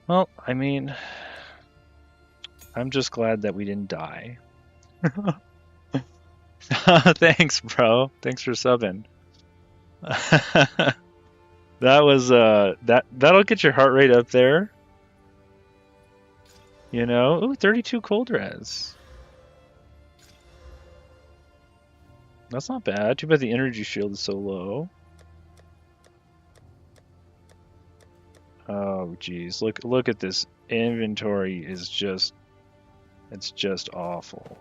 Well, I mean, I'm just glad that we didn't die. Thanks, bro. Thanks for subbing. That was that'll get your heart rate up there. You know, ooh, 32 cold res. That's not bad. Too bad the energy shield is so low. Oh geez, look at this inventory is just it's just awful.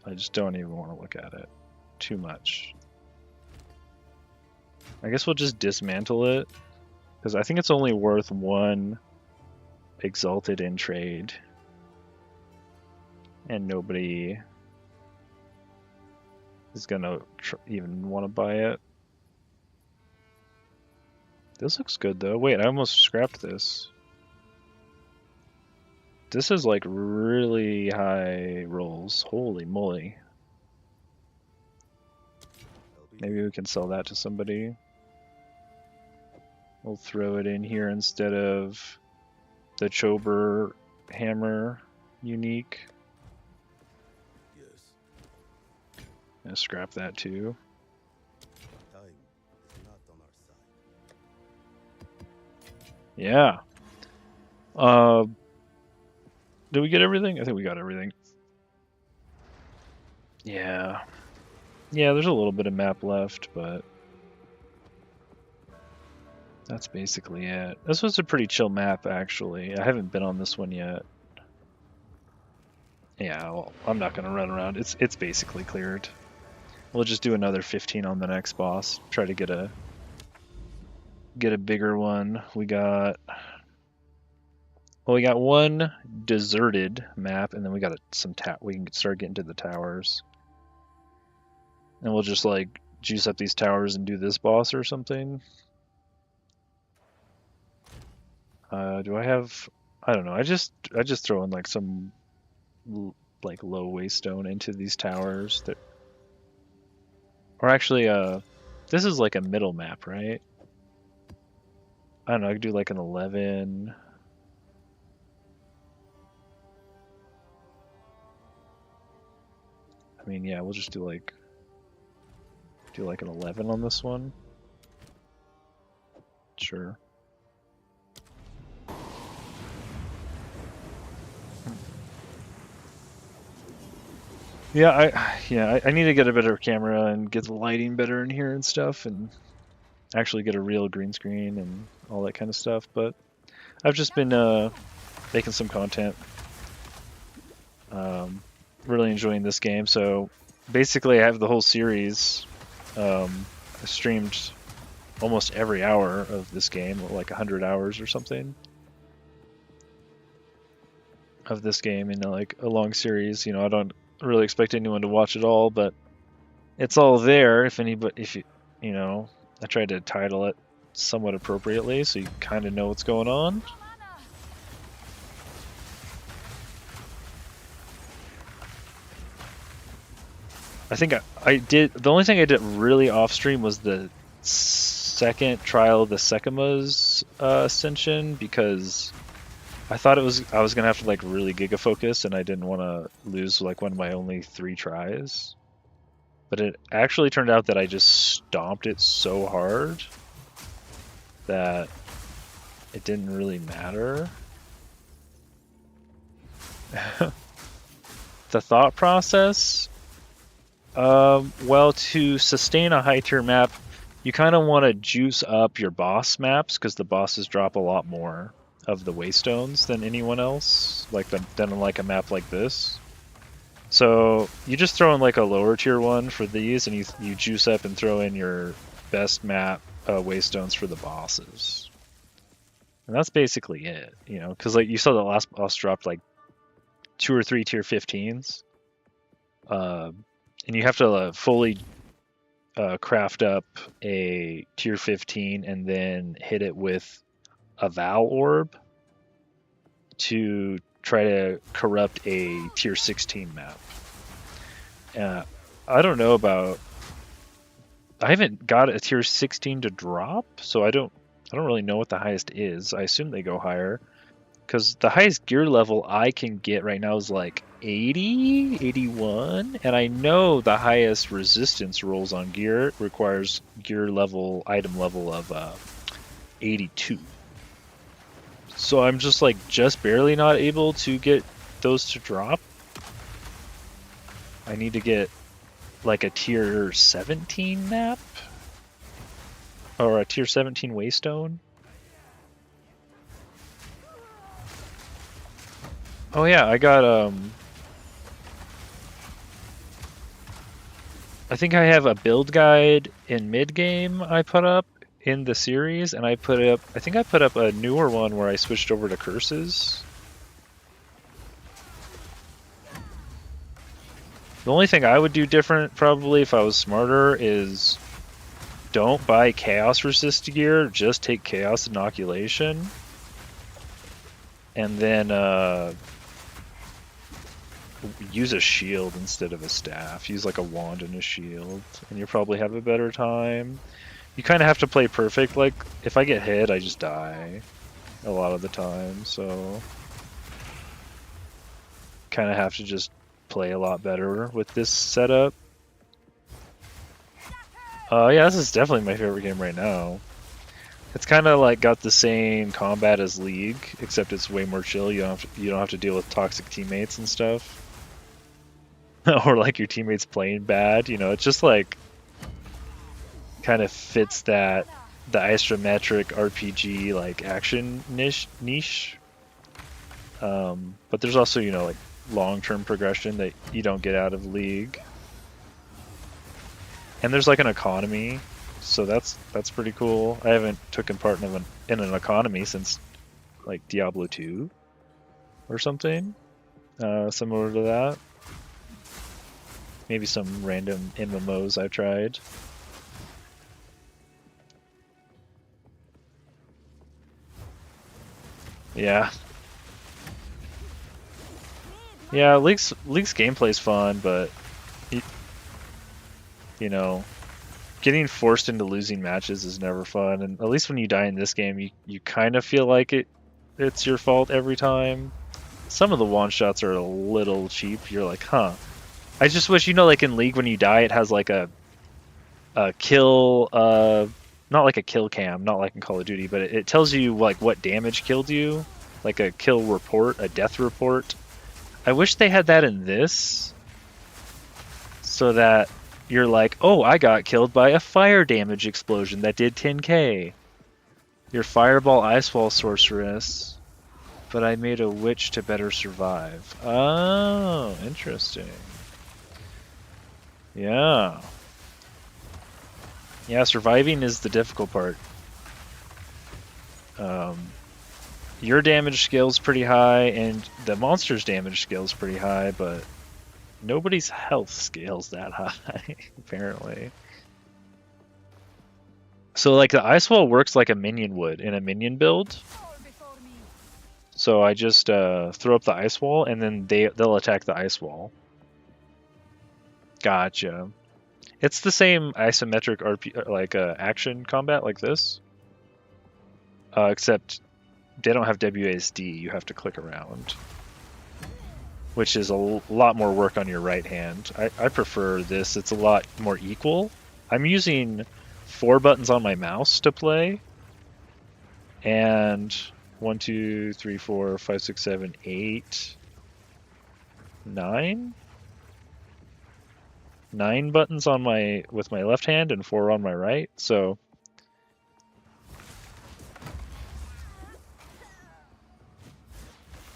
I just don't even want to look at it too much. I guess we'll just dismantle it because I think it's only worth one exalted in trade, and nobody is gonna even want to buy it. This looks good though. Wait, I almost scrapped this. This is like really high rolls. Holy moly. Maybe we can sell that to somebody. We'll throw it in here instead of the Chober hammer unique. Yes. Gonna scrap that too. Time is not on our side. Yeah. Did we get everything? I think we got everything. Yeah. Yeah, there's a little bit of map left, but that's basically it. This was a pretty chill map, actually. I haven't been on this one yet. Yeah, well, I'm not gonna run around. It's basically cleared. We'll just do another 15 on the next boss. Try to get a bigger one. We got one deserted map, and then we got some we can start getting to the towers. And we'll just like juice up these towers and do this boss or something. Do I have? I don't know. I just throw in like some like low waystone into these towers that, or actually, this is like a middle map, right? I don't know. I could do like an 11. I mean, yeah, we'll just do like an 11 on this one. Sure. Yeah, I need to get a better camera and get the lighting better in here and stuff, and actually get a real green screen and all that kind of stuff. But I've just been making some content. Really enjoying this game. So basically, I have the whole series. I streamed almost every hour of this game, like 100 hours or something. of this game in like a long series. I don't really expect anyone to watch it all, but it's all there. If anybody, if I tried to title it somewhat appropriately so you kind of know what's going on. I think I did. The only thing I did really off stream was the second trial of the Sekima's ascension, because I thought I was gonna have to like really giga focus, and I didn't want to lose like one of my only 3 tries. But it actually turned out that I just stomped it so hard that it didn't really matter. The thought process. Well, to sustain a high tier map, you kind of want to juice up your boss maps, because the bosses drop a lot more of the waystones than anyone else, than like a map like this. So you just throw in like a lower tier one for these, and you juice up and throw in your best map waystones for the bosses. And that's basically it, because like you saw the last boss dropped like 2 or 3 tier 15s. And you have to fully craft up a tier 15 and then hit it with a Val orb to try to corrupt a tier 16 map. I don't know about. I haven't got a tier 16 to drop, so I don't really know what the highest is. I assume they go higher, because the highest gear level I can get right now is like 80, 81, and I know the highest resistance rolls on gear requires gear level, item level of 82. So I'm just barely not able to get those to drop. I need to get like a tier 17 map or a tier 17 waystone. Oh yeah, I got I think I have a build guide in mid game I put up in the series, and I think I put up a newer one where I switched over to curses. The only thing I would do different, probably if I was smarter, is don't buy chaos resist gear, just take chaos inoculation. And then use a shield instead of a staff. Use like a wand and a shield, and you'll probably have a better time. You kind of have to play perfect. Like, if I get hit, I just die a lot of the time, so kind of have to just play a lot better with this setup. Yeah, this is definitely my favorite game right now. It's kind of like got the same combat as League, except it's way more chill. You don't have to deal with toxic teammates and stuff. Or like your teammates playing bad, it's just like kind of fits the isometric RPG like action niche. But there's also like long-term progression that you don't get out of League, and there's like an economy, so that's pretty cool. I haven't taken part in an economy since like Diablo 2 or something similar to that. Maybe some random MMOs I've tried. Yeah. Yeah, League's gameplay's fun, but getting forced into losing matches is never fun. And at least when you die in this game, you kind of feel like it's your fault every time. Some of the one shots are a little cheap. You're like, huh. I just wish, like in League, when you die, it has like a kill, not like a kill cam, not like in Call of Duty, but it tells you like what damage killed you, like a kill report, a death report. I wish they had that in this, so that you're like, oh, I got killed by a fire damage explosion that did 10k. Your fireball icewall sorceress, but I made a witch to better survive. Oh, interesting. Yeah. Yeah, surviving is the difficult part. your damage scale's pretty high, and the monster's damage scale's pretty high, but nobody's health scale's that high, apparently. So like the ice wall works like a minion would in a minion build. So I just throw up the ice wall, and then they'll attack the ice wall. Gotcha. It's the same isometric RP like action combat like this, except they don't have WASD. You have to click around, which is a lot more work on your right hand. I prefer this. It's a lot more equal. I'm using 4 buttons on my mouse to play, and 1, 2, 3, 4, 5, 6, 7, 8, 9. 9 buttons on with my left hand and 4 on my right. So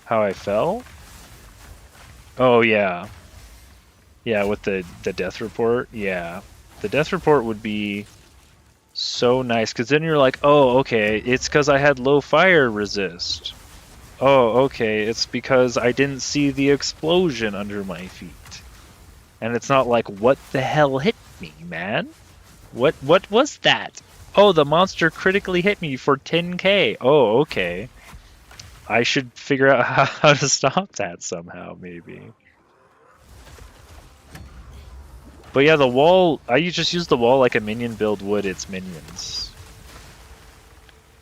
how I fell? Oh yeah. Yeah, with the death report. Yeah. The death report would be so nice, because then you're like, oh, okay, it's because I had low fire resist. Oh, okay, it's because I didn't see the explosion under my feet. And it's not like, what the hell hit me, man? What was that? Oh, the monster critically hit me for 10k. Oh, okay. I should figure out how to stop that somehow, maybe. But yeah, the wall, I just use the wall like a minion build would its minions.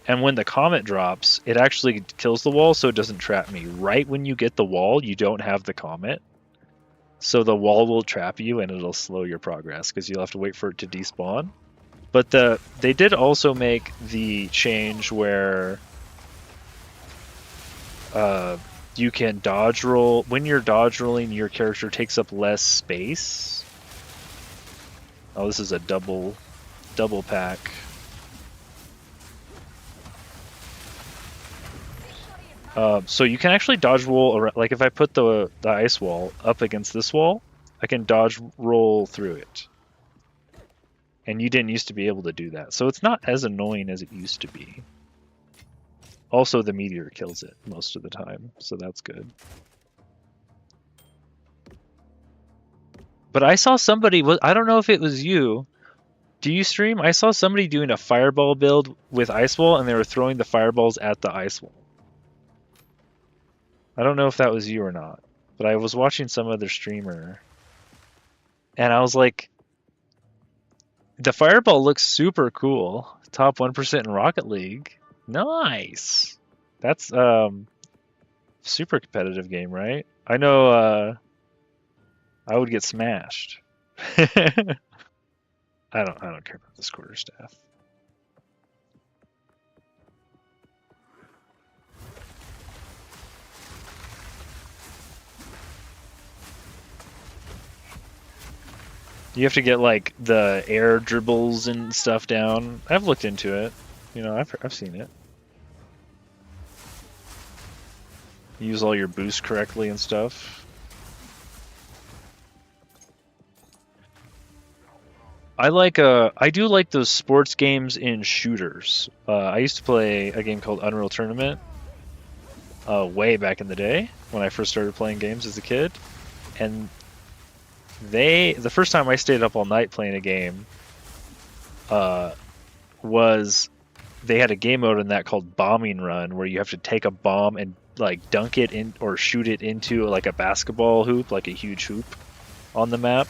And when the comet drops, it actually kills the wall, so it doesn't trap me. Right when you get the wall, you don't have the comet. So the wall will trap you, and it'll slow your progress, because you'll have to wait for it to despawn. But they did also make the change where you can dodge roll. When you're dodge rolling, your character takes up less space. Oh, this is a double pack. So you can actually dodge roll around. Like if I put the ice wall up against this wall, I can dodge roll through it. And you didn't used to be able to do that. So it's not as annoying as it used to be. Also, the meteor kills it most of the time, so that's good. But I saw somebody, I don't know if it was you. Do you stream? I saw somebody doing a fireball build with ice wall, and they were throwing the fireballs at the ice wall. I don't know if that was you or not, but I was watching some other streamer, and I was like, the fireball looks super cool. Top 1% in Rocket League. Nice. That's super competitive game, right? I know I would get smashed. I don't care about this quarterstaff. You have to get like the air dribbles and stuff down. I've looked into it. You know, I've seen it. Use all your boosts correctly and stuff. I do like those sports games in shooters. I used to play a game called Unreal Tournament way back in the day when I first started playing games as a kid, and the first time I stayed up all night playing a game was they had a game mode in that called Bombing Run, where you have to take a bomb and like dunk it in or shoot it into like a basketball hoop, like a huge hoop on the map.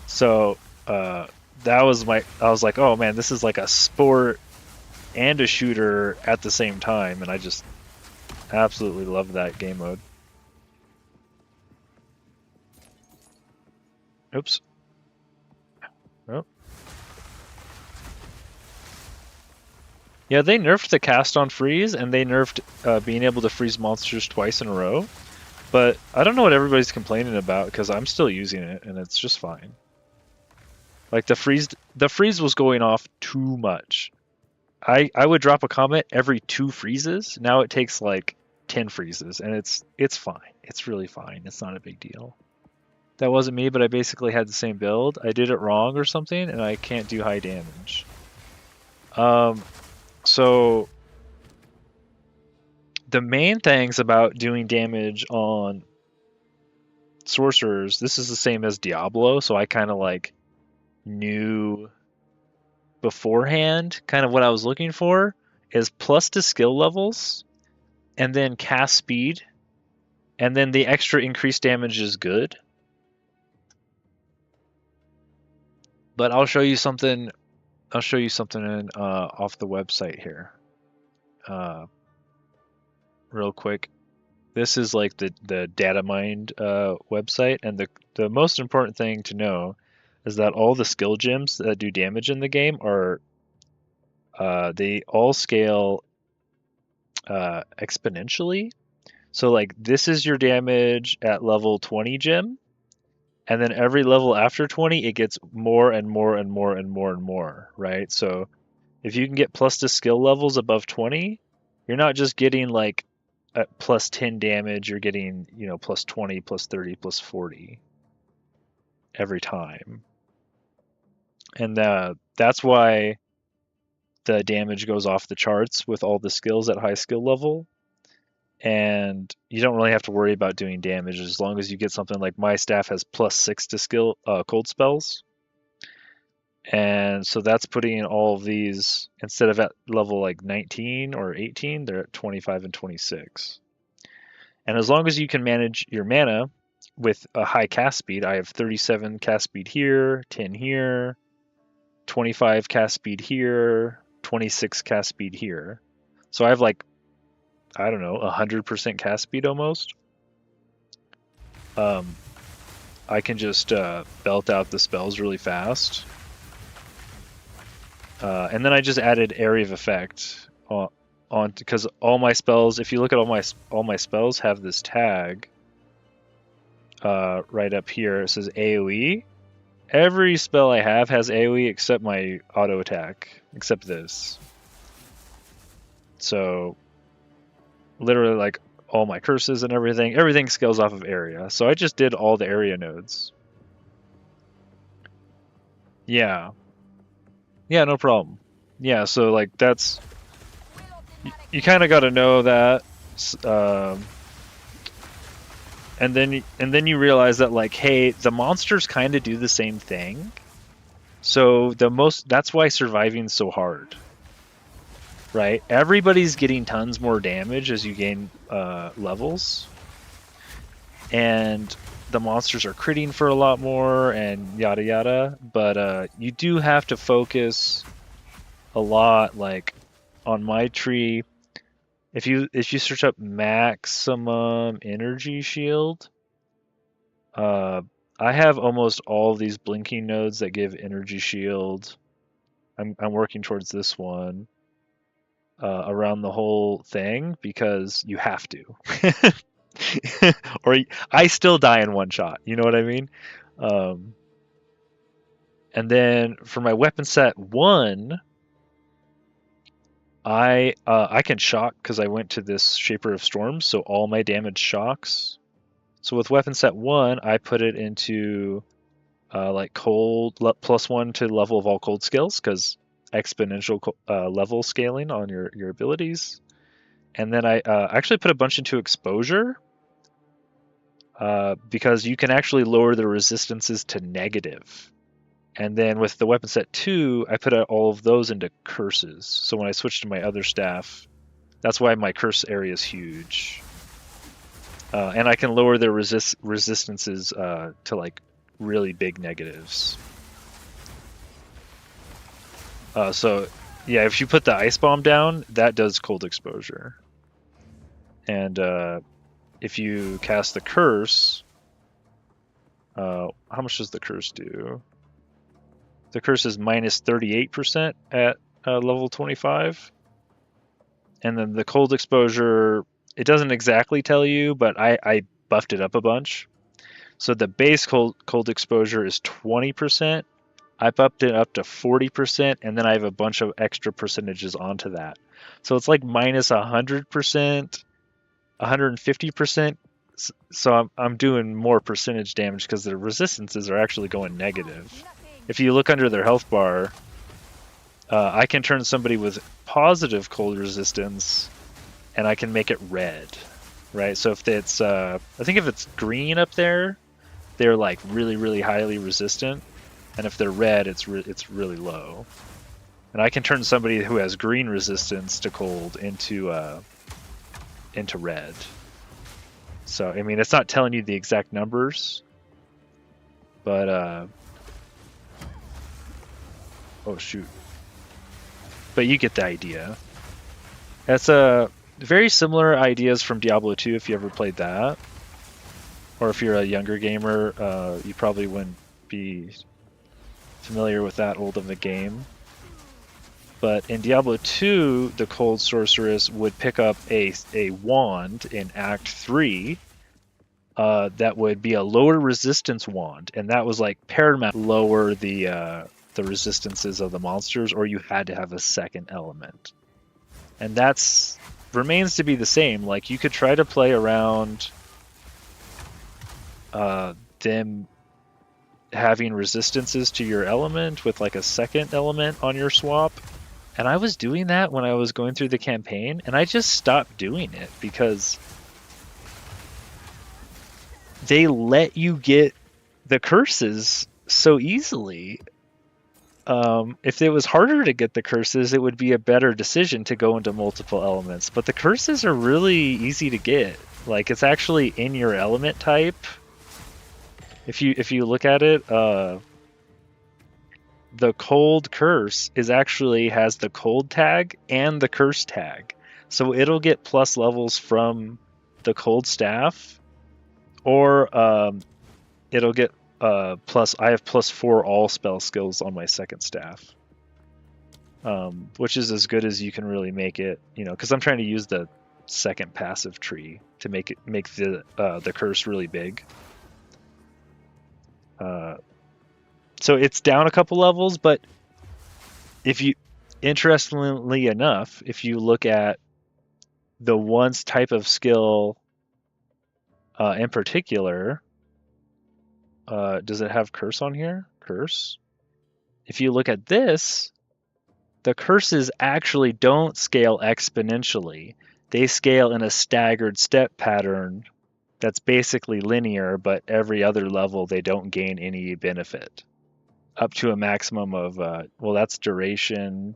So that was I was like, oh man, this is like a sport and a shooter at the same time, and I just absolutely love that game mode. Oops. Oh. Yeah, they nerfed the cast on freeze, and they nerfed being able to freeze monsters twice in a row. But I don't know what everybody's complaining about, because I'm still using it, and it's just fine. Like the freeze was going off too much. I would drop a comet every 2 freezes. Now it takes like 10 freezes, and it's fine. It's really fine. It's not a big deal. That wasn't me, but I basically had the same build. I did it wrong or something, and I can't do high damage. So the main things about doing damage on sorcerers, this is the same as Diablo, so I kind of like knew beforehand kind of what I was looking for is plus to skill levels and then cast speed, and then the extra increased damage is good. But I'll show you something. I'll show you something off the website here, real quick. This is like the data mined website, and the most important thing to know is that all the skill gems that do damage in the game are they all scale exponentially. So like this is your damage at level 20 gem, and then every level after 20 it gets more and more and more and more and more, right? So if you can get plus to skill levels above 20, you're not just getting like plus 10 damage, you're getting, plus 20, plus 30, plus 40 every time. And that's why the damage goes off the charts with all the skills at high skill level. And you don't really have to worry about doing damage as long as you get something like my staff has plus 6 to skill cold spells. And so that's putting all of these, instead of at level like 19 or 18, they're at 25 and 26. And as long as you can manage your mana with a high cast speed, I have 37 cast speed here, 10 here, 25 cast speed here, 26 cast speed here. So I have like, I don't know, 100% cast speed almost. I can just belt out the spells really fast. And then I just added area of effect on because all my spells, if you look at all my spells have this tag right up here. It says AoE. Every spell I have has AoE except my auto attack, except this. So literally like all my curses and everything scales off of area. So I just did all the area nodes. Yeah, no problem. Yeah, so like that's you kind of got to know that, and then you realize that like, hey, the monsters kind of do the same thing. So that's why surviving is so hard, right? Everybody's getting tons more damage as you gain levels, and the monsters are critting for a lot more and yada yada. But you do have to focus a lot, like on my tree. If you search up maximum energy shield, I have almost all of these blinking nodes that give energy shield. I'm working towards this one around the whole thing because you have to, or I still die in one shot. You know what I mean? And then for my weapon set 1. I can shock because I went to this Shaper of Storms, so all my damage shocks. So with weapon set 1, I put it into like cold +1 to level of all cold skills because exponential level scaling on your abilities. And then I actually put a bunch into exposure because you can actually lower the resistances to negative. And then with the weapon set 2, I put all of those into curses. So when I switch to my other staff, that's why my curse area is huge. And I can lower their resistances to like really big negatives. So yeah, if you put the ice bomb down, that does cold exposure. And if you cast the curse, how much does the curse do? The curse is minus 38% at level 25. And then the cold exposure, it doesn't exactly tell you, but I buffed it up a bunch. So the base cold exposure is 20%. I buffed it up to 40%, and then I have a bunch of extra percentages onto that. So it's like minus 100%, 150%. So I'm doing more percentage damage because the resistances are actually going negative. If you look under their health bar, I can turn somebody with positive cold resistance and I can make it red, right? So if it's, I think if it's green up there, they're like really, really highly resistant, and if they're red, it's really low. And I can turn somebody who has green resistance to cold into red. So I mean, it's not telling you the exact numbers, but oh shoot. But you get the idea. That's very similar ideas from Diablo 2 if you ever played that. Or if you're a younger gamer, you probably wouldn't be familiar with that old of a game. But in Diablo 2, the Cold Sorceress would pick up a wand in Act 3 that would be a lower resistance wand, and that was like paramount lower the resistances of the monsters, or you had to have a second element. And that's remains to be the same. Like you could try to play around them having resistances to your element with like a second element on your swap. And I was doing that when I was going through the campaign, and I just stopped doing it because they let you get the curses so easily. If it was harder to get the curses, it would be a better decision to go into multiple elements. But the curses are really easy to get. Like it's actually in your element type. If you look at it, the cold curse has the cold tag and the curse tag. So it'll get plus levels from the cold staff, or it'll get plus. I have +4 all spell skills on my second staff, which is as good as you can really make it. You know, because I'm trying to use the second passive tree to make the curse really big. So it's down a couple levels, but interestingly enough, if you look at the one's type of skill in particular, does it have curse on here? Curse? If you look at this, the curses actually don't scale exponentially. They scale in a staggered step pattern that's basically linear, but every other level they don't gain any benefit. Up to a maximum of, well, that's duration,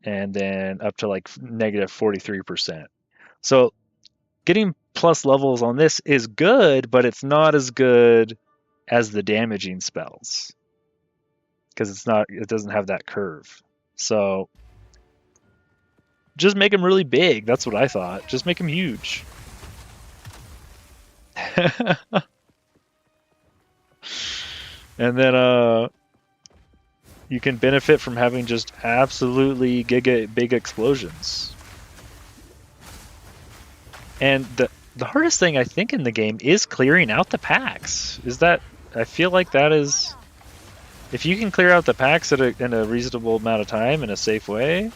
and then up to like -43%. So getting plus levels on this is good, but it's not as good as the damaging spells because it doesn't have that curve. So just make them really big. That's what I thought. Just make them huge. And then you can benefit from having just absolutely giga big explosions. And the hardest thing I think in the game is clearing out the packs. I feel like that is, if you can clear out the packs in a reasonable amount of time in a safe way,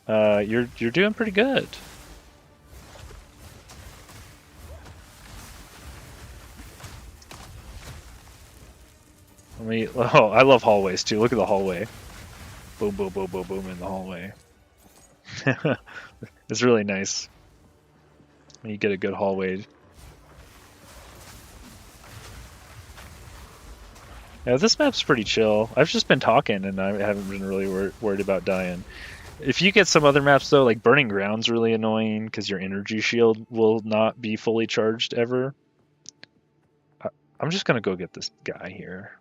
you're doing pretty good. I love hallways too. Look at the hallway. Boom, boom, boom, boom, boom in the hallway. It's really nice when you get a good hallway. Yeah, this map's pretty chill. I've just been talking and I haven't been really worried about dying. If you get some other maps though, like Burning Ground's really annoying because your energy shield will not be fully charged ever. I'm just gonna go get this guy here.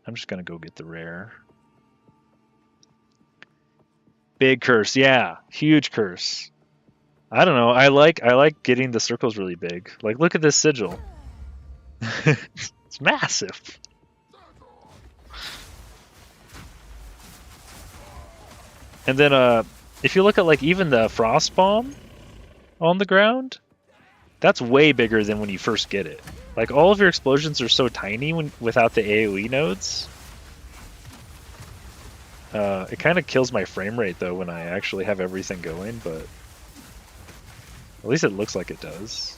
I'm just gonna go get the rare. Big curse, yeah, huge curse. I don't know. I like getting the circles really big. Like, look at this sigil. It's massive. And then if you look at like even the frost bomb on the ground, that's way bigger than when you first get it. Like all of your explosions are so tiny without the AoE nodes. It kind of kills my frame rate though when I actually have everything going, but at least it looks like it does.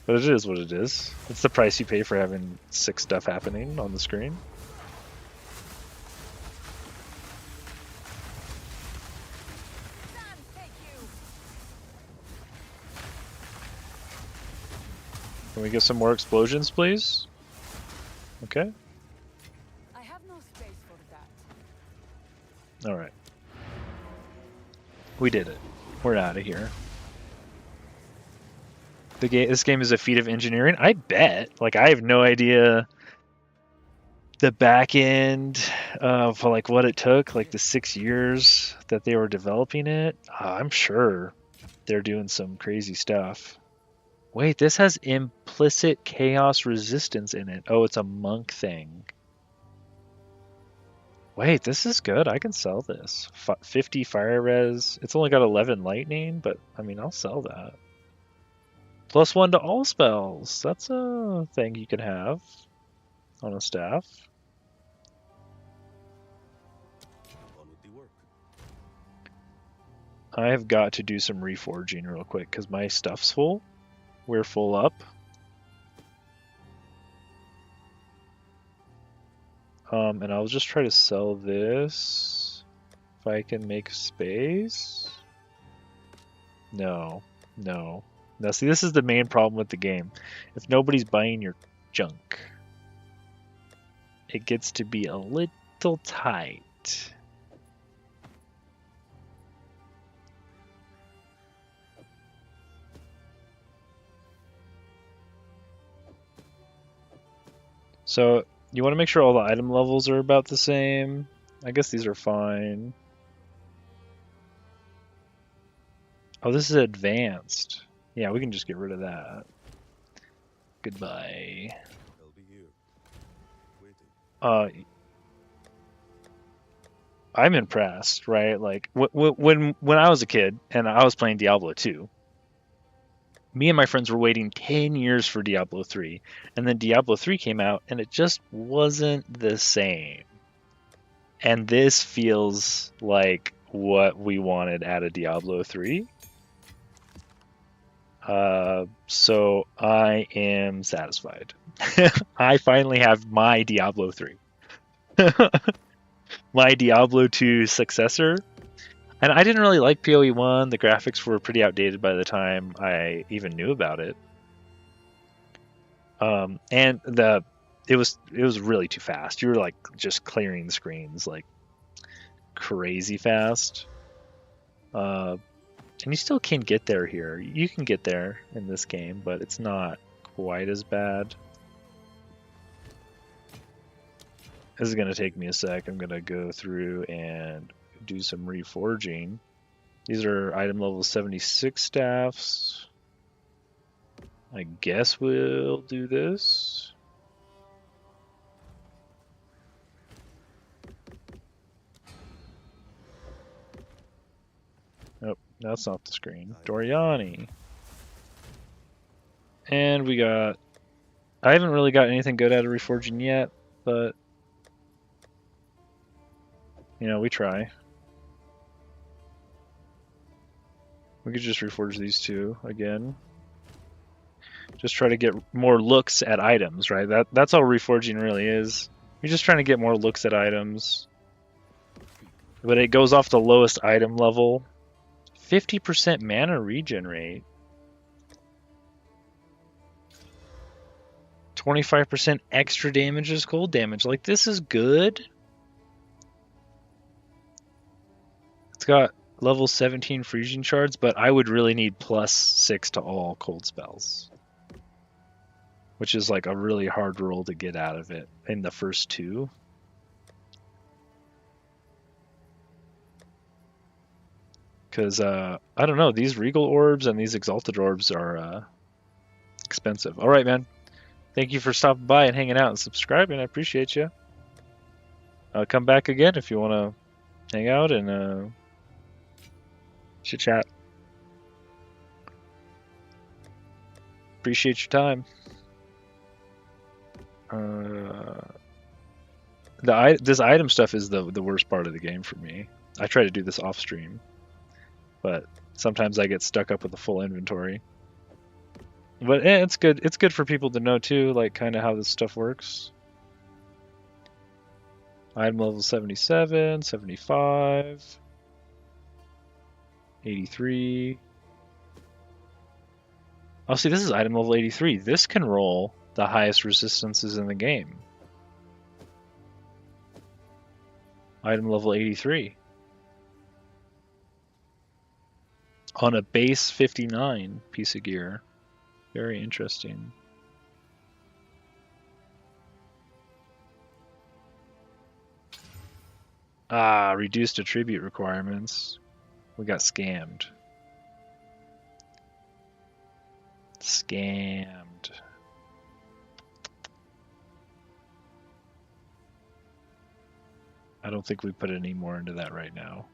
But it is what it is. It's the price you pay for having 6 stuff happening on the screen. Can we get some more explosions, please? Okay. I have no space for that. All right. We did it. We're out of here. This game is a feat of engineering. I bet. Like, I have no idea the back end of like what it took, like the 6 years that they were developing it. I'm sure they're doing some crazy stuff. Wait, this has implicit chaos resistance in it. Oh, it's a monk thing. Wait, this is good. I can sell this. 50 fire res. It's only got 11 lightning, but I mean, I'll sell that. +1 to all spells. That's a thing you can have on a staff. On with the work. I have got to do some reforging real quick because my stuff's full. We're full up. And I'll just try to sell this if I can make space. No. Now, see, this is the main problem with the game. If nobody's buying your junk, it gets to be a little tight. So you want to make sure all the item levels are about the same. I guess these are fine. Oh, this is advanced. Yeah, we can just get rid of that. Goodbye. I'll be here. Waiting. I'm impressed, right? Like when I was a kid and I was playing Diablo 2, me and my friends were waiting 10 years for Diablo 3, and then Diablo 3 came out and it just wasn't the same. And this feels like what we wanted out of Diablo 3. So I am satisfied. I finally have my Diablo 3. My Diablo 2 successor. And I didn't really like PoE 1. The graphics were pretty outdated by the time I even knew about it. And it was really too fast. You were like just clearing the screens like crazy fast. And you still can get there here. You can get there in this game, but it's not quite as bad. This is going to take me a sec. I'm going to go through and do some reforging. These are item level 76 staffs. I guess we'll do this. Nope, that's not the screen. Doriani. And we got... I haven't really got anything good out of reforging yet, but... you know, we try. We could just reforge these two again. Just try to get more looks at items, right? That's all reforging really is. You're just trying to get more looks at items. But it goes off the lowest item level. 50% mana regen rate. 25% extra damage is cold damage. Like, this is good. It's got level 17 fusion shards, but I would really need +6 to all cold spells. Which is like a really hard roll to get out of it in the first two. Because, I don't know, these Regal Orbs and these Exalted Orbs are expensive. Alright, man. Thank you for stopping by and hanging out and subscribing. I appreciate you. Come back again if you want to hang out and chit-chat. Appreciate your time. This item stuff is the worst part of the game for me. I try to do this off stream, but sometimes I get stuck up with a full inventory. But it's good. It's good for people to know too, like kind of how this stuff works. Item level 77, 75, 83. Oh, see, this is item level 83. This can roll the highest resistances in the game. Item level 83. On a base 59 piece of gear. Very interesting. Ah, reduced attribute requirements. We got scammed. Scammed. I don't think we put any more into that right now.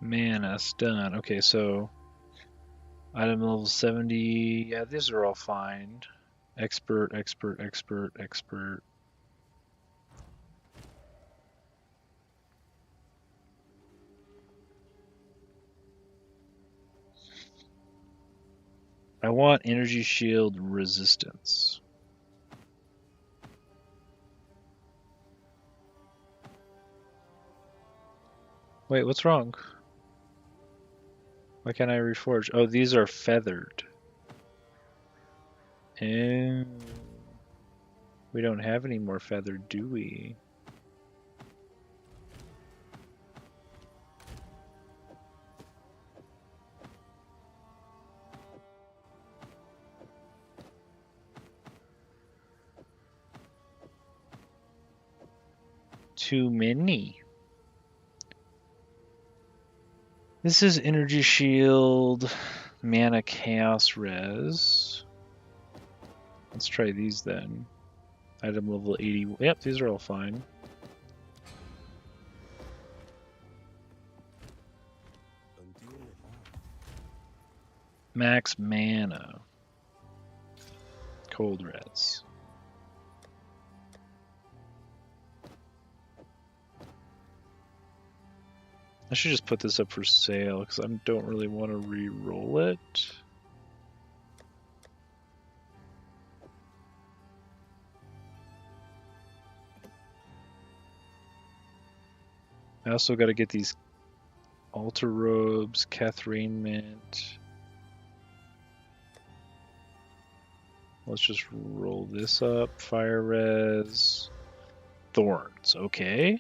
Mana stun. Okay, so item level 70. Yeah, these are all fine. Expert, expert, expert, expert. I want energy shield resistance. Wait, what's wrong? Why can't I reforge? Oh, these are feathered. And we don't have any more feathered, do we? Too many. This is energy shield, mana chaos res. Let's try these then. Item level 80. Yep, these are all fine. Max mana. Cold res. I should just put this up for sale because I don't really want to re-roll it. I also got to get these altar robes, Cathrainment. Let's just roll this up. Fire res. Thorns, okay.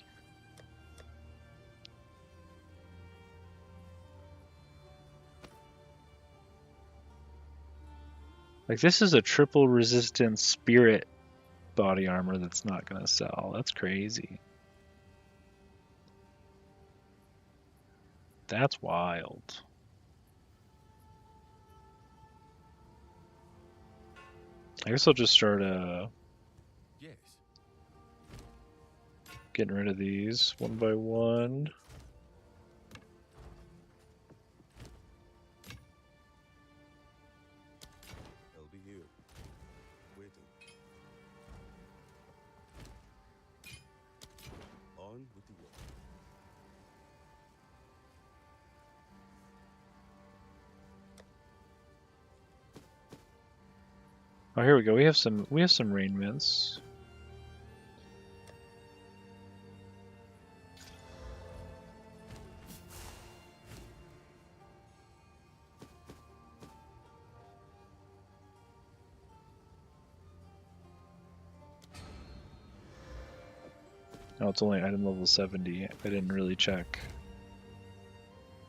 Like, this is a triple resistance spirit body armor that's not gonna sell. That's crazy. That's wild. I guess I'll just start Yes. getting rid of these one by one. I'll be here. Waiting. On with the work. Oh, here we go. We have some rainmints. Oh, it's only item level 70. I didn't really check.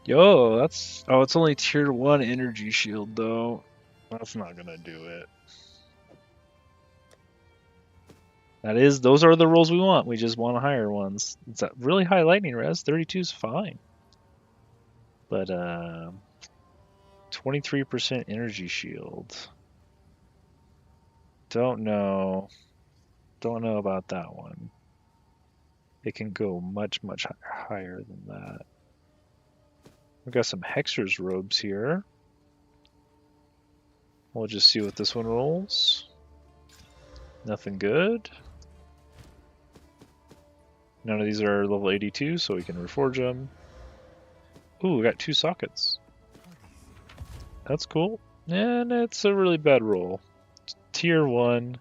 Yo, that's... Oh, it's only tier 1 energy shield, though. That's not gonna do it. Those are the rolls we want. We just want higher ones. It's a really high lightning res. 32 is fine. But, 23% energy shield. Don't know. Don't know about that one. It can go much, much higher than that. We've got some Hexer's robes here. We'll just see what this one rolls. Nothing good. None of these are level 82, so we can reforge them. Ooh, we got 2 sockets. That's cool. And it's a really bad roll. Tier 1.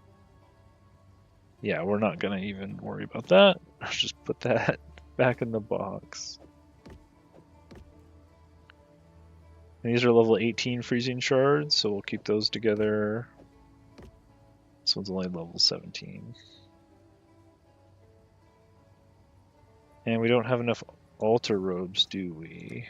Yeah, we're not gonna even worry about that. Let's just put that back in the box. And these are level 18 freezing shards, so we'll keep those together. This one's only level 17. And we don't have enough altar robes, do we?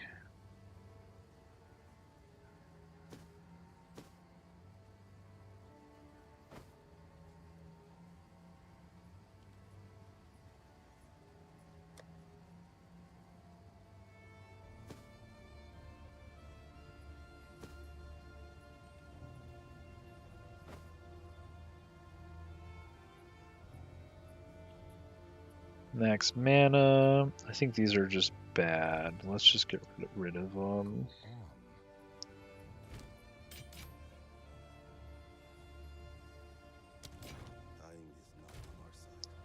Max mana. I think these are just bad. Let's just get rid of them. Time is not on our side.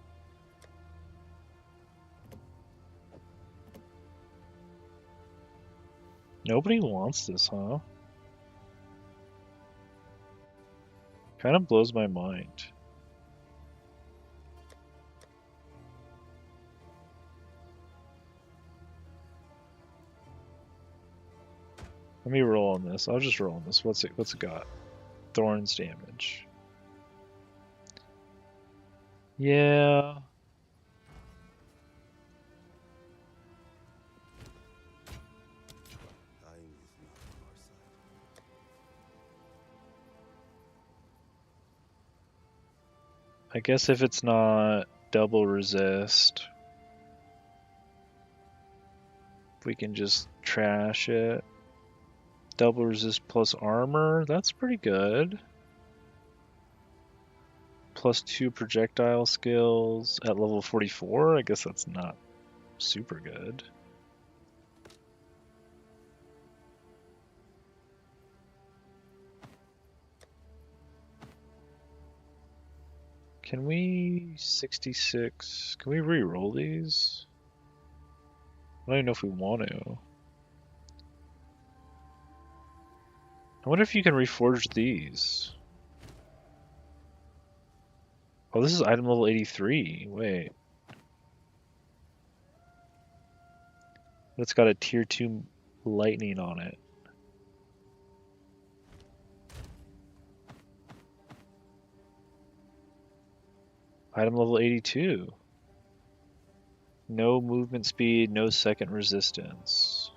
Nobody wants this, huh? Kind of blows my mind. Let me roll on this. I'll just roll on this. What's it got? Thorns damage. Yeah. Time is not on our side. I guess if it's not double resist, we can just trash it. Double resist plus armor, that's pretty good. Plus 2 projectile skills at level 44, I guess that's not super good. Can we 66? Can we re-roll these? I don't even know if we want to. I wonder if you can reforge these. Oh, this is item level 83. Wait. It's got a tier 2 lightning on it. Item level 82. No movement speed, no second resistance.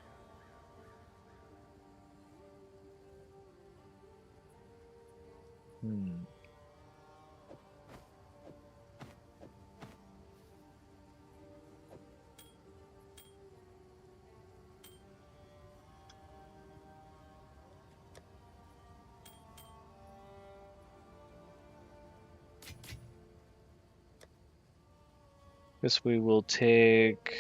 Guess we will take...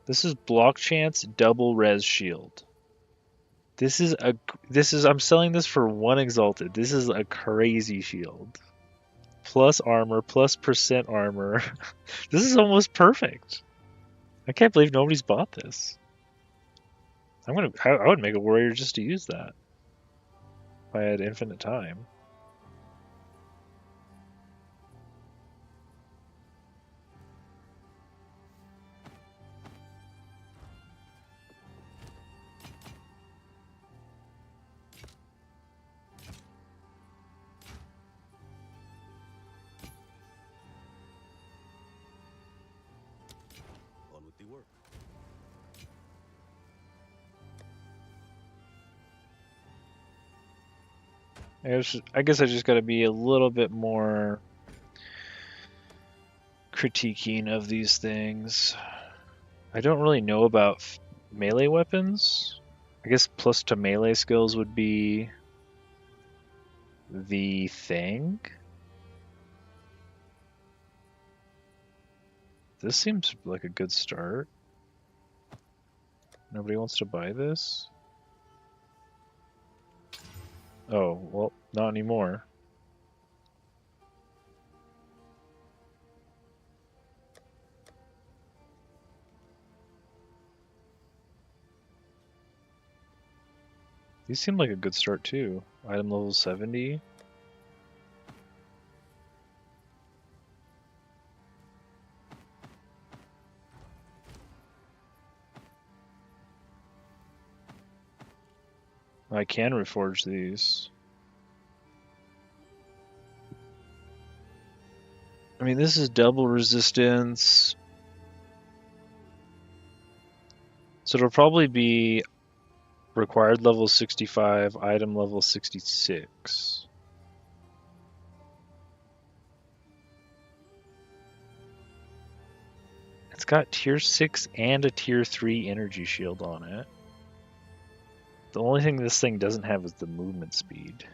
This is block chance double res shield. I'm selling this for 1 exalted. This is a crazy shield. Plus armor, plus percent armor. This is almost perfect. I can't believe nobody's bought this. I would make a warrior just to use that. If I had infinite time. On with the work. I guess I just gotta be a little bit more critiquing of these things. I don't really know about melee weapons. I guess plus to melee skills would be the thing. This seems like a good start. Nobody wants to buy this? Oh, well, not anymore. These seem like a good start too. Item level 70. I can reforge these. I mean, this is double resistance. So it'll probably be required level 65, item level 66. It's got tier 6 and a tier 3 energy shield on it. The only thing this thing doesn't have is the movement speed.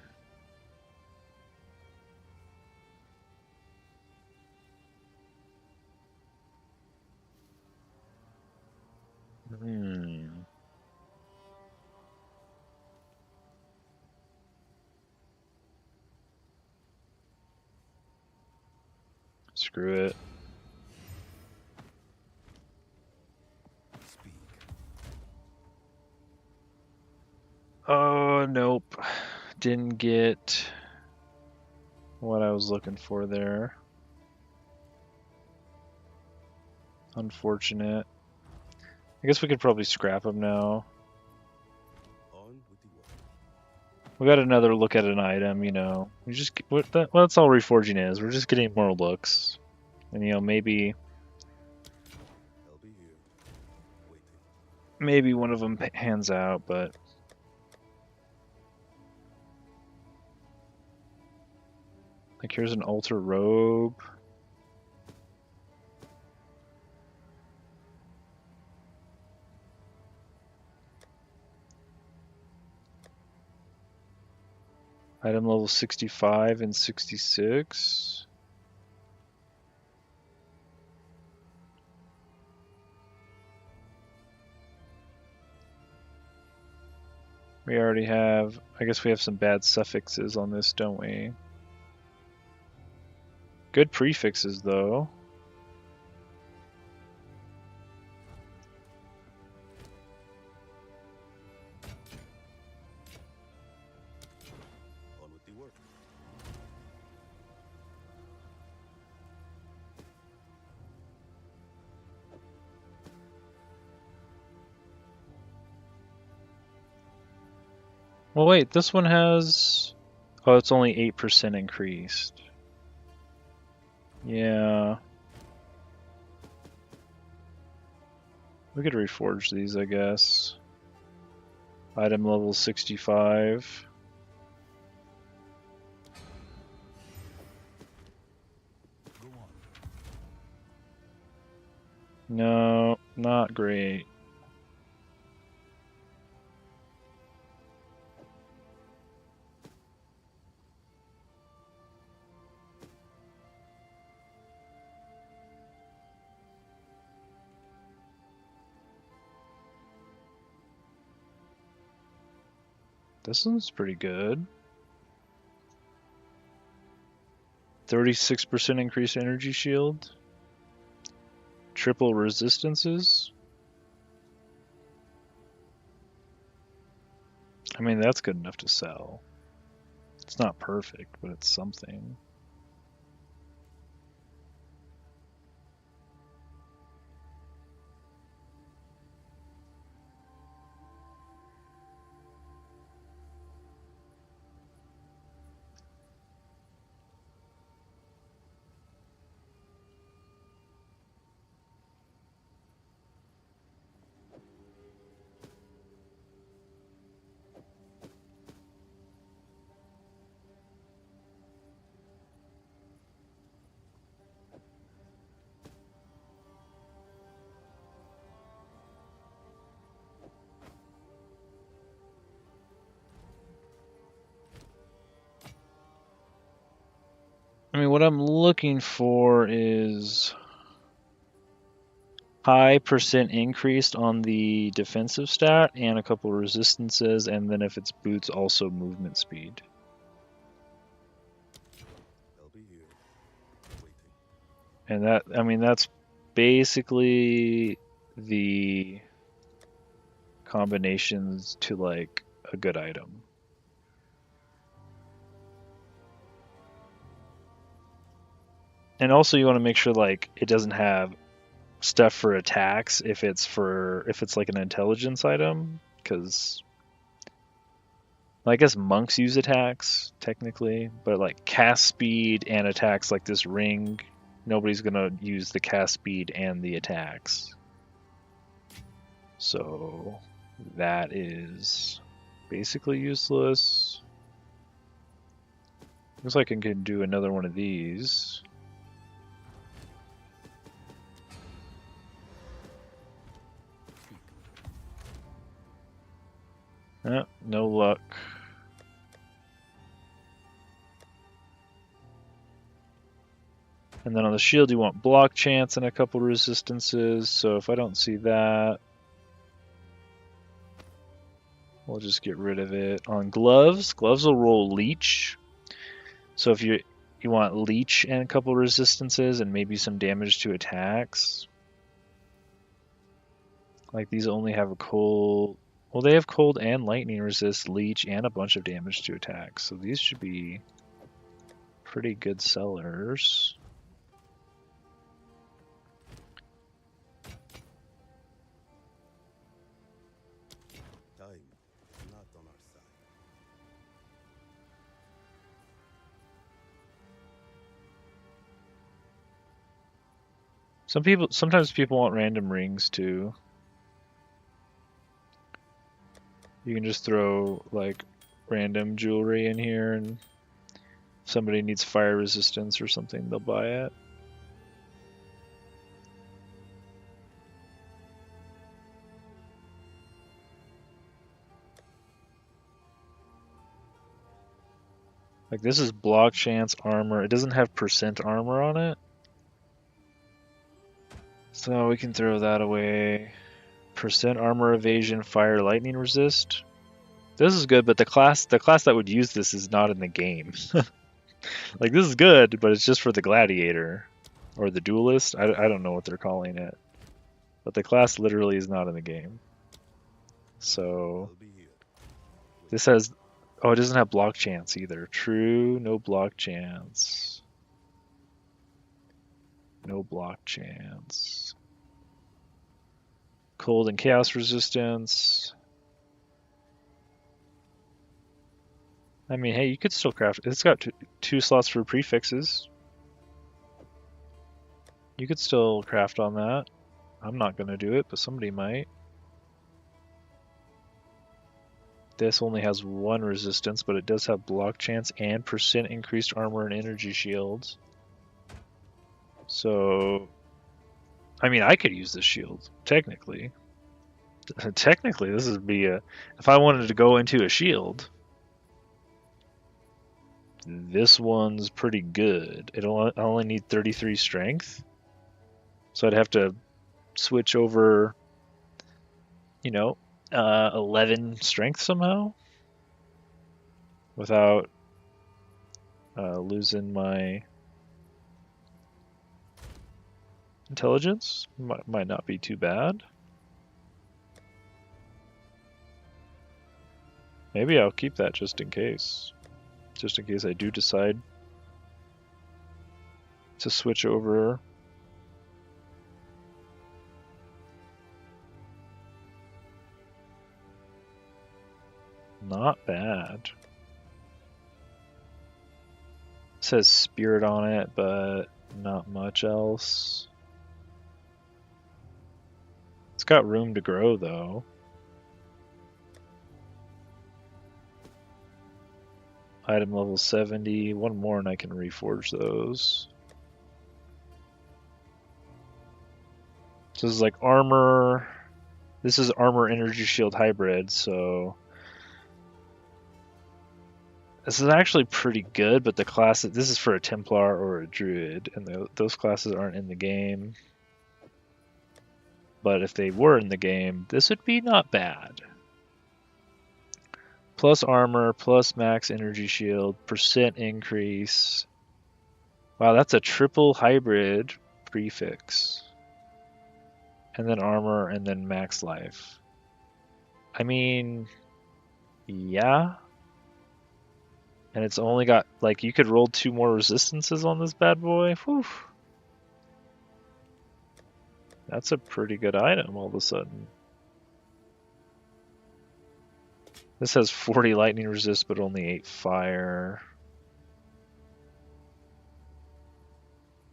Screw it. Speak. Oh, nope. Didn't get what I was looking for there. Unfortunate. I guess we could probably scrap them now. On with the work. We got another look at an item, you know. We just well, that's all reforging is. We're just getting more looks, and you know maybe I'll be here, waiting. maybe one of them hands out, but like here's an altar robe. Item level 65 and 66. We already have, I guess we have some bad suffixes on this, don't we? Good prefixes though. On with the work. Well, wait, this one has. Oh, it's only 8% increased. Yeah. We could reforge these, I guess. Item level 65. Go on. No, not great. This one's pretty good. 36% increased energy shield. Triple resistances. I mean, that's good enough to sell. It's not perfect, but it's something. I mean, what I'm looking for is high percent increased on the defensive stat and a couple resistances, and then if it's boots, also movement speed. I'll be here, waiting. And that, I mean, that's basically the combinations to like a good item. And also you want to make sure like it doesn't have stuff for attacks if it's like an intelligence item, because I guess monks use attacks technically, but like cast speed and attacks like this ring, nobody's gonna use the cast speed and the attacks. So that is basically useless. Looks like I can do another one of these. No luck. And then on the shield you want block chance and a couple resistances, so if I don't see that, we'll just get rid of it. On gloves will roll leech. So if you want leech and a couple resistances and maybe some damage to attacks. Like these only have a cold, well they have cold and lightning resist, leech, and a bunch of damage to attacks. So these should be pretty good sellers. Time is not on our side. Sometimes people want random rings too. You can just throw like random jewelry in here, and if somebody needs fire resistance or something, they'll buy it. Like this is block chance armor. It doesn't have percent armor on it. So we can throw that away. Percent armor evasion, fire, lightning resist. This is good, but the class that would use this is not in the game. Like this is good, but it's just for the gladiator or the duelist. I don't know what they're calling it, but the class literally is not in the game. So I'll be here. this has, oh, it doesn't have block chance either. True, no block chance. No block chance. Cold and chaos resistance. I mean, hey, you could still craft. It's got two slots for prefixes. You could still craft on that. I'm not going to do it, but somebody might. This only has one resistance, but it does have block chance and percent increased armor and energy shields. So, I mean, I could use this shield, technically. Technically, this would be a... If I wanted to go into a shield, this one's pretty good. I only need 33 strength. So I'd have to switch over, 11 strength somehow without losing my intelligence. Might not be too bad. Maybe I'll keep that just in case. Just in case I do decide to switch over. Not bad. It says spirit on it, but not much else. It's got room to grow though. Item level 70, one more and I can reforge those. So this is like armor. This is armor energy shield hybrid, so this is actually pretty good, but the class, this is for a Templar or a Druid, and those classes aren't in the game. But if they were in the game, this would be not bad. Plus armor, plus max energy shield, percent increase. Wow, that's a triple hybrid prefix. And then armor, and then max life. I mean, Yeah. And it's only got, like, you could roll 2 more resistances on this bad boy. Whew. That's a pretty good item all of a sudden. This has 40 lightning resist, but only 8 fire.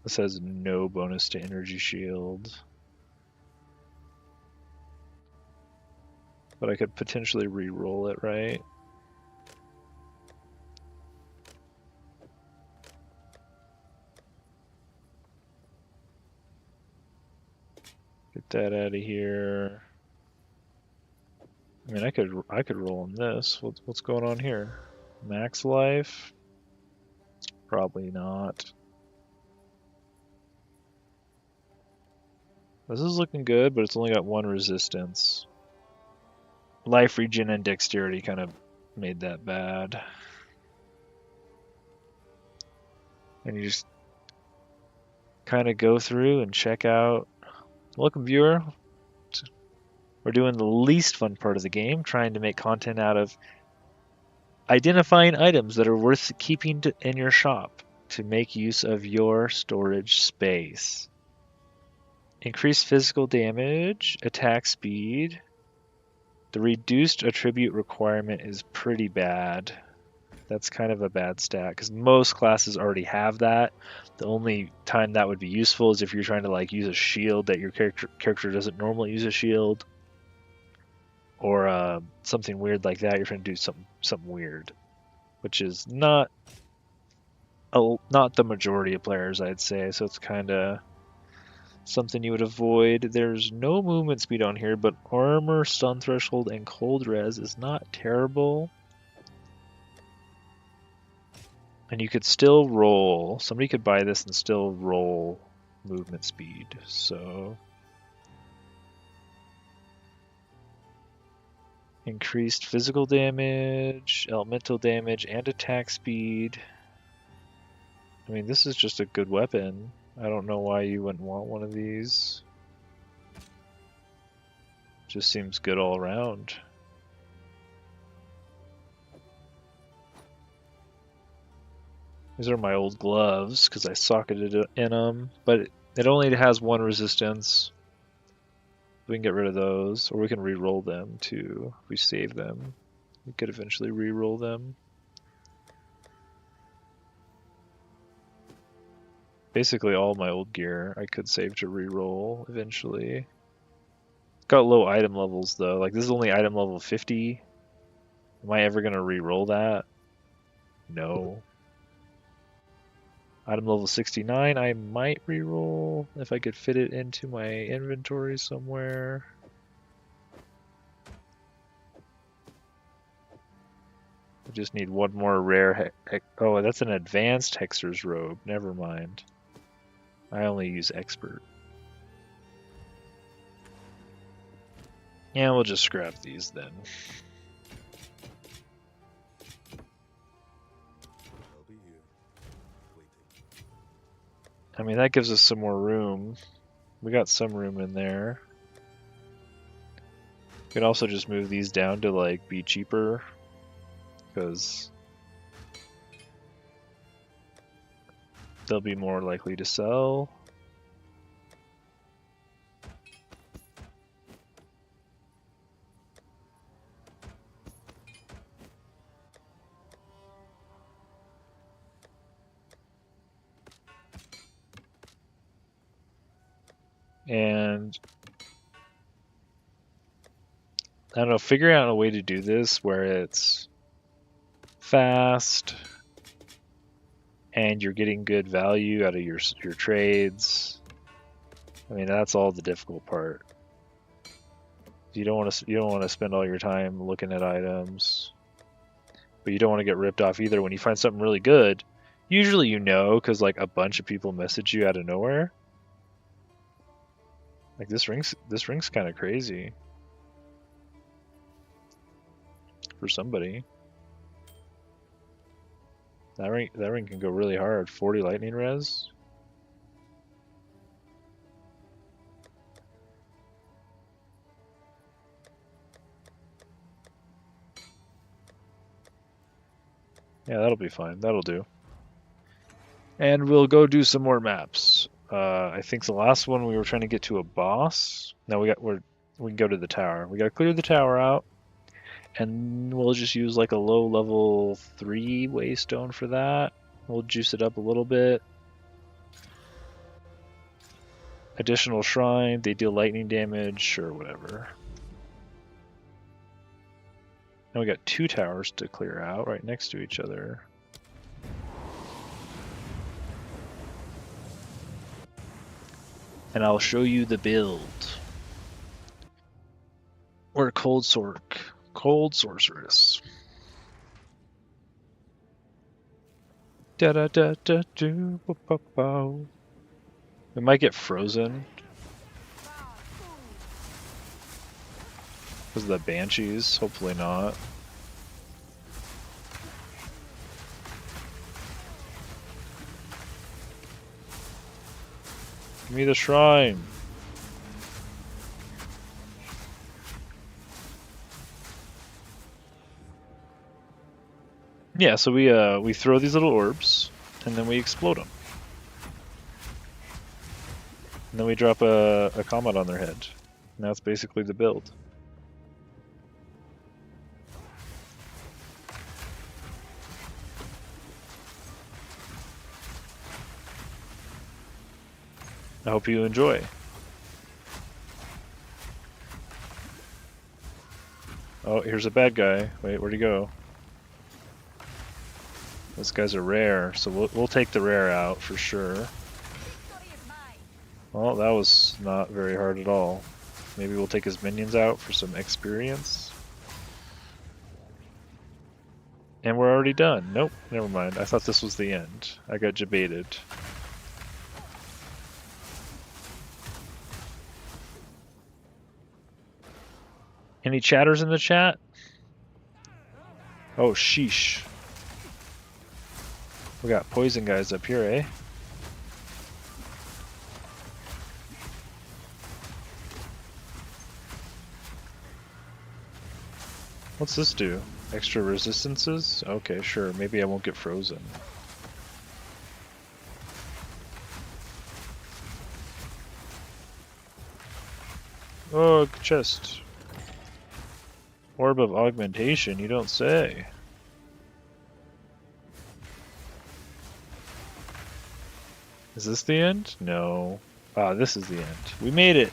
This has no bonus to energy shield. But I could potentially re-roll it, right? Get that out of here. I mean, I could roll on this. What's going on here? Max life? Probably not. This is looking good, but it's only got 1 resistance. Life regen and dexterity kind of made that bad. And you just kind of go through and check out. Welcome, viewer. We're doing the least fun part of the game, trying to make content out of identifying items that are worth keeping in your shop to make use of your storage space. Increased physical damage, attack speed. The reduced attribute requirement is pretty bad. That's kind of a bad stat because most classes already have that. The only time that would be useful is if you're trying to like use a shield that your character doesn't normally use a shield, or something weird like that. You're trying to do something weird, which is not the majority of players, I'd say. So it's kind of something you would avoid. There's no movement speed on here, but armor, stun threshold, and cold res is not terrible. And you could still roll. Somebody could buy this and still roll movement speed. So increased physical damage, elemental damage, and attack speed. I mean, this is just a good weapon. I don't know why you wouldn't want one of these. Just seems good all around. These are my old gloves because I socketed it in them, but it only has 1 resistance. We can get rid of those, or we can re-roll them too. If we save them, we could eventually re-roll them. Basically all my old gear I could save to re-roll eventually. Got low item levels though. Like this is only item level 50. Am I ever gonna re-roll that? No. Item level 69, I might re-roll if I could fit it into my inventory somewhere. I just need 1 more rare oh, that's an advanced Hexer's robe. Never mind. I only use expert. Yeah, we'll just scrap these then. I'll be here, waiting. I mean, that gives us some more room. We got some room in there. We can also just move these down to like be cheaper, because they'll be more likely to sell. And I don't know, figuring out a way to do this where it's fast and you're getting good value out of your trades. I mean, that's all the difficult part. You don't want to spend all your time looking at items, but you don't want to get ripped off either. When you find something really good, usually you know because like a bunch of people message you out of nowhere. Like this ring's kind of crazy for somebody. That ring can go really hard. 40 lightning res. Yeah, that'll be fine. That'll do. And we'll go do some more maps. I think the last one we were trying to get to a boss. Now we can go to the tower. We gotta clear the tower out, and we'll just use like a low level 3 waystone for that. We'll juice it up a little bit. Additional shrine, they deal lightning damage or whatever. Now we got 2 towers to clear out right next to each other. And I'll show you the build. We're Cold Sorceress. Da da da da do ba ba ba. We might get frozen because of the banshees. Hopefully not. Give me the shrine. Yeah, so we throw these little orbs and then we explode them. And then we drop a comet on their head. And that's basically the build. I hope you enjoy. Oh, here's a bad guy. Wait, where'd he go? Those guys are rare, so we'll take the rare out for sure. Well, that was not very hard at all. Maybe we'll take his minions out for some experience. And we're already done. Nope, never mind. I thought this was the end. I got jebaited. Any chatters in the chat? Oh, sheesh. We got poison guys up here, eh? What's this do? Extra resistances? Okay, sure. Maybe I won't get frozen. Oh, chest. Orb of augmentation, you don't say. Is this the end? No. Ah, this is the end. We made it!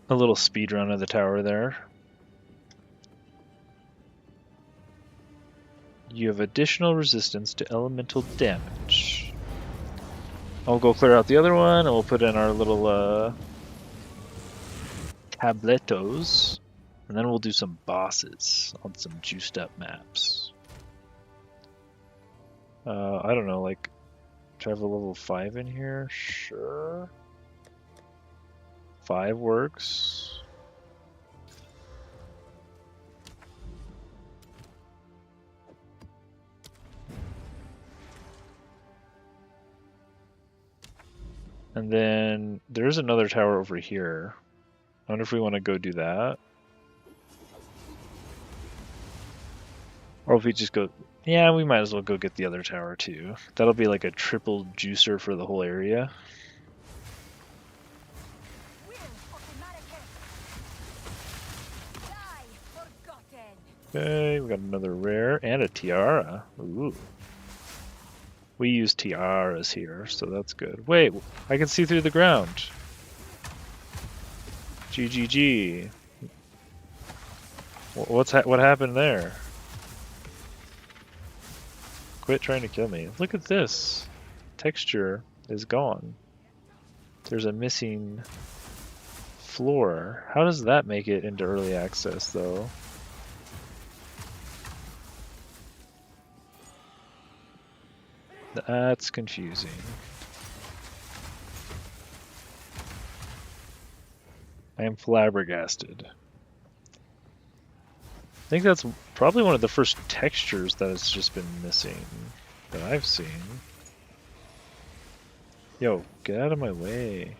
A little speed run of the tower there. You have additional resistance to elemental damage. I'll go clear out the other one, and we'll put in our little tabletos, and then we'll do some bosses on some juiced up maps. I don't know, like, do I have a level 5 in here? Sure. 5 works. And then there's another tower over here. I wonder if we want to go do that. Or if we just go... Yeah, we might as well go get the other tower too. That'll be like a triple juicer for the whole area. Okay, we got another rare and a tiara. Ooh. We use tiaras here, so that's good. Wait, I can see through the ground. GGG. What happened there? Quit trying to kill me. Look at this. Texture is gone. There's a missing floor. How does that make it into early access, though? That's confusing. I am flabbergasted. I think that's probably one of the first textures that has just been missing that I've seen. Yo, get out of my way.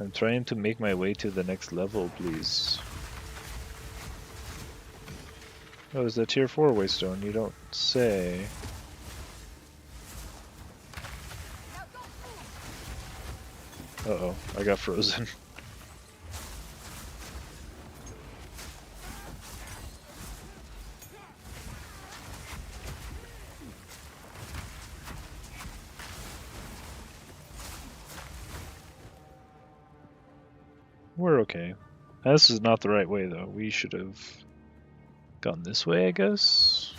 I'm trying to make my way to the next level, please. Oh, is that tier 4 waystone? You don't say. Uh-oh, I got frozen. We're okay. This is not the right way, though. We should have gone this way, I guess?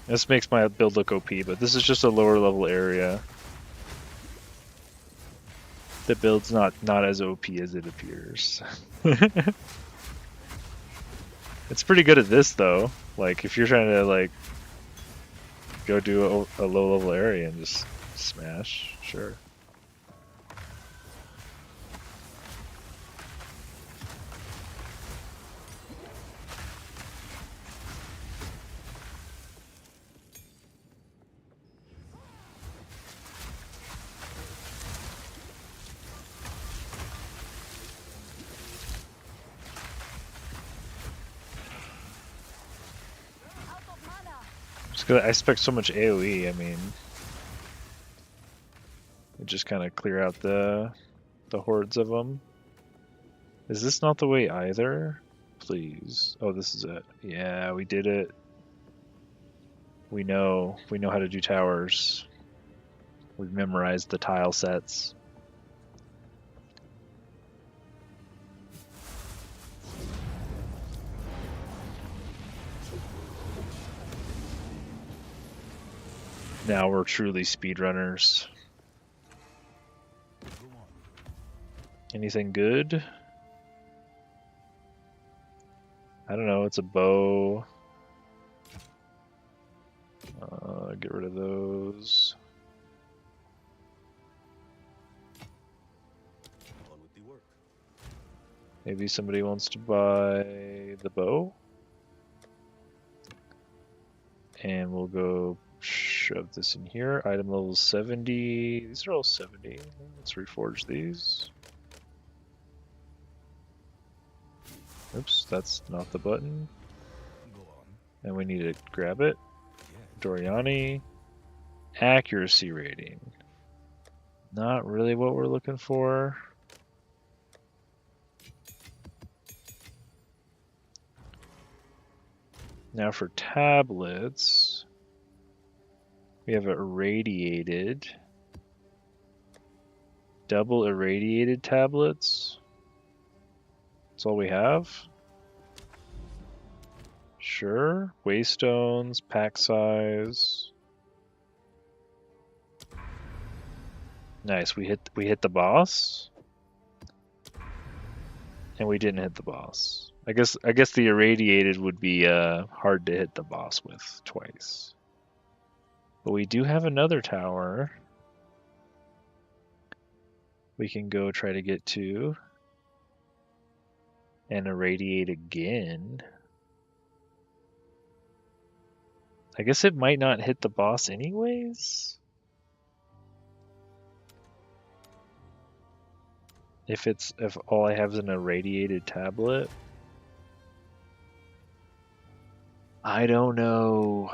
This makes my build look OP, but this is just a lower level area. The build's not as OP as it appears. It's pretty good at this, though. Like, if you're trying to, like, go do a low level area and just smash, sure. Just 'cause I expect so much AoE, I mean, we just kind of clear out the hordes of them. Is this not the way either? Please. Oh, this is it. Yeah, we did it. We know how to do towers. We've memorized the tile sets. Now we're truly speedrunners. Anything good? I don't know, it's a bow. Get rid of those. On with the work. Maybe somebody wants to buy the bow. And we'll go shove this in here. Item level 70. These are all 70. Let's reforge these. Oops, that's not the button. Go on. And we need to grab it. Yeah. Doriani. Accuracy rating. Not really what we're looking for. Now for tablets, we have irradiated, double irradiated tablets. That's all we have. Sure. Waystones, pack size. Nice. We hit the boss, and we didn't hit the boss. I guess the irradiated would be hard to hit the boss with twice. But we do have another tower we can go try to get to and irradiate again. I guess it might not hit the boss anyways. If all I have is an irradiated tablet. I don't know.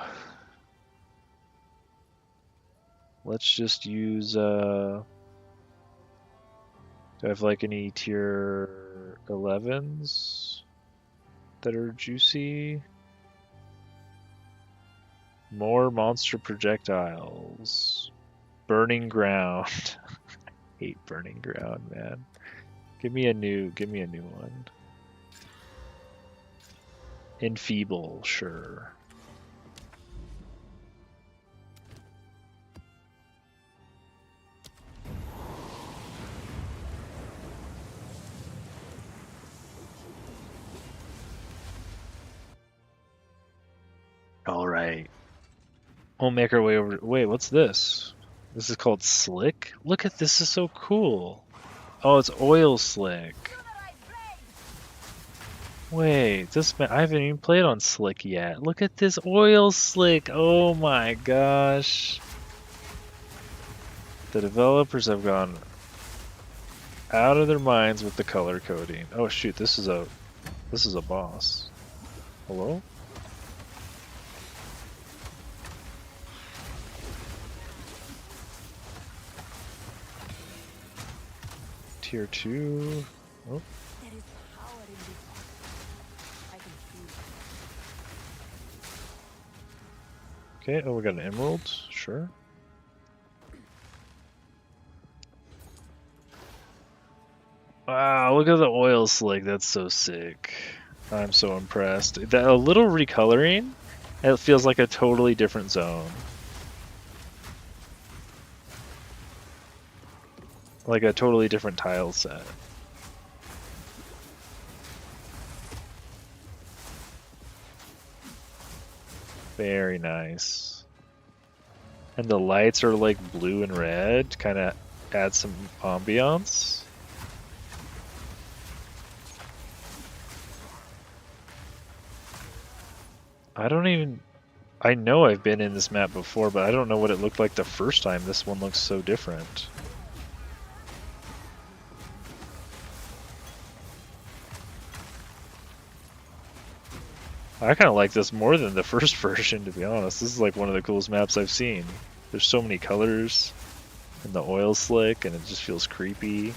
Let's just use do I have like any tier 11s that are juicy? More monster projectiles. Burning ground. Hate burning ground, man. Give me a new one. Enfeeble, sure. All right. We'll make our way over. Wait, what's this? This is called Slick? Look at this, is so cool. Oh, it's oil slick. Wait, I haven't even played on Slick yet. Look at this oil slick. Oh my gosh. The developers have gone out of their minds with the color coding. Oh shoot, this is a boss. Hello? Tier 2. Oh, There is power in this object. I can feel it. okay. Oh, we got an emerald. Sure. Wow, look at the oil slick. That's so sick. I'm so impressed. A little recoloring, it feels like a totally different zone. Like a totally different tile set. Very nice. And the lights are like blue and red, kind of add some ambiance. I know I've been in this map before, but I don't know what it looked like the first time. This one looks so different. I kind of like this more than the first version, to be honest. This is like one of the coolest maps I've seen. There's so many colors, and the oil slick, and it just feels creepy.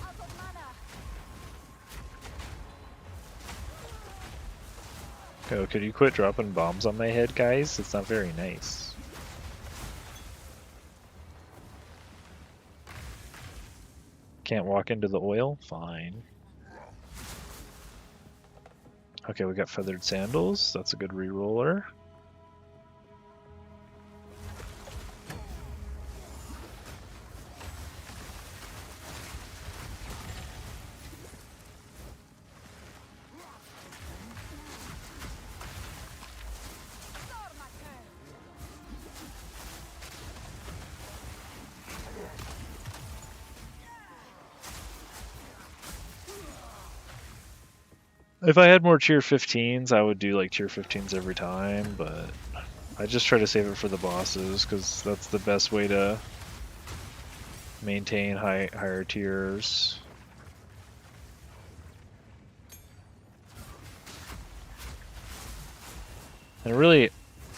Out of mana. Oh, could you quit dropping bombs on my head, guys? It's not very nice. Can't walk into the oil? Fine. Okay, we got feathered sandals. That's a good reroller. If I had more tier 15s, I would do like tier 15s every time, but I just try to save it for the bosses because that's the best way to maintain higher tiers. And it really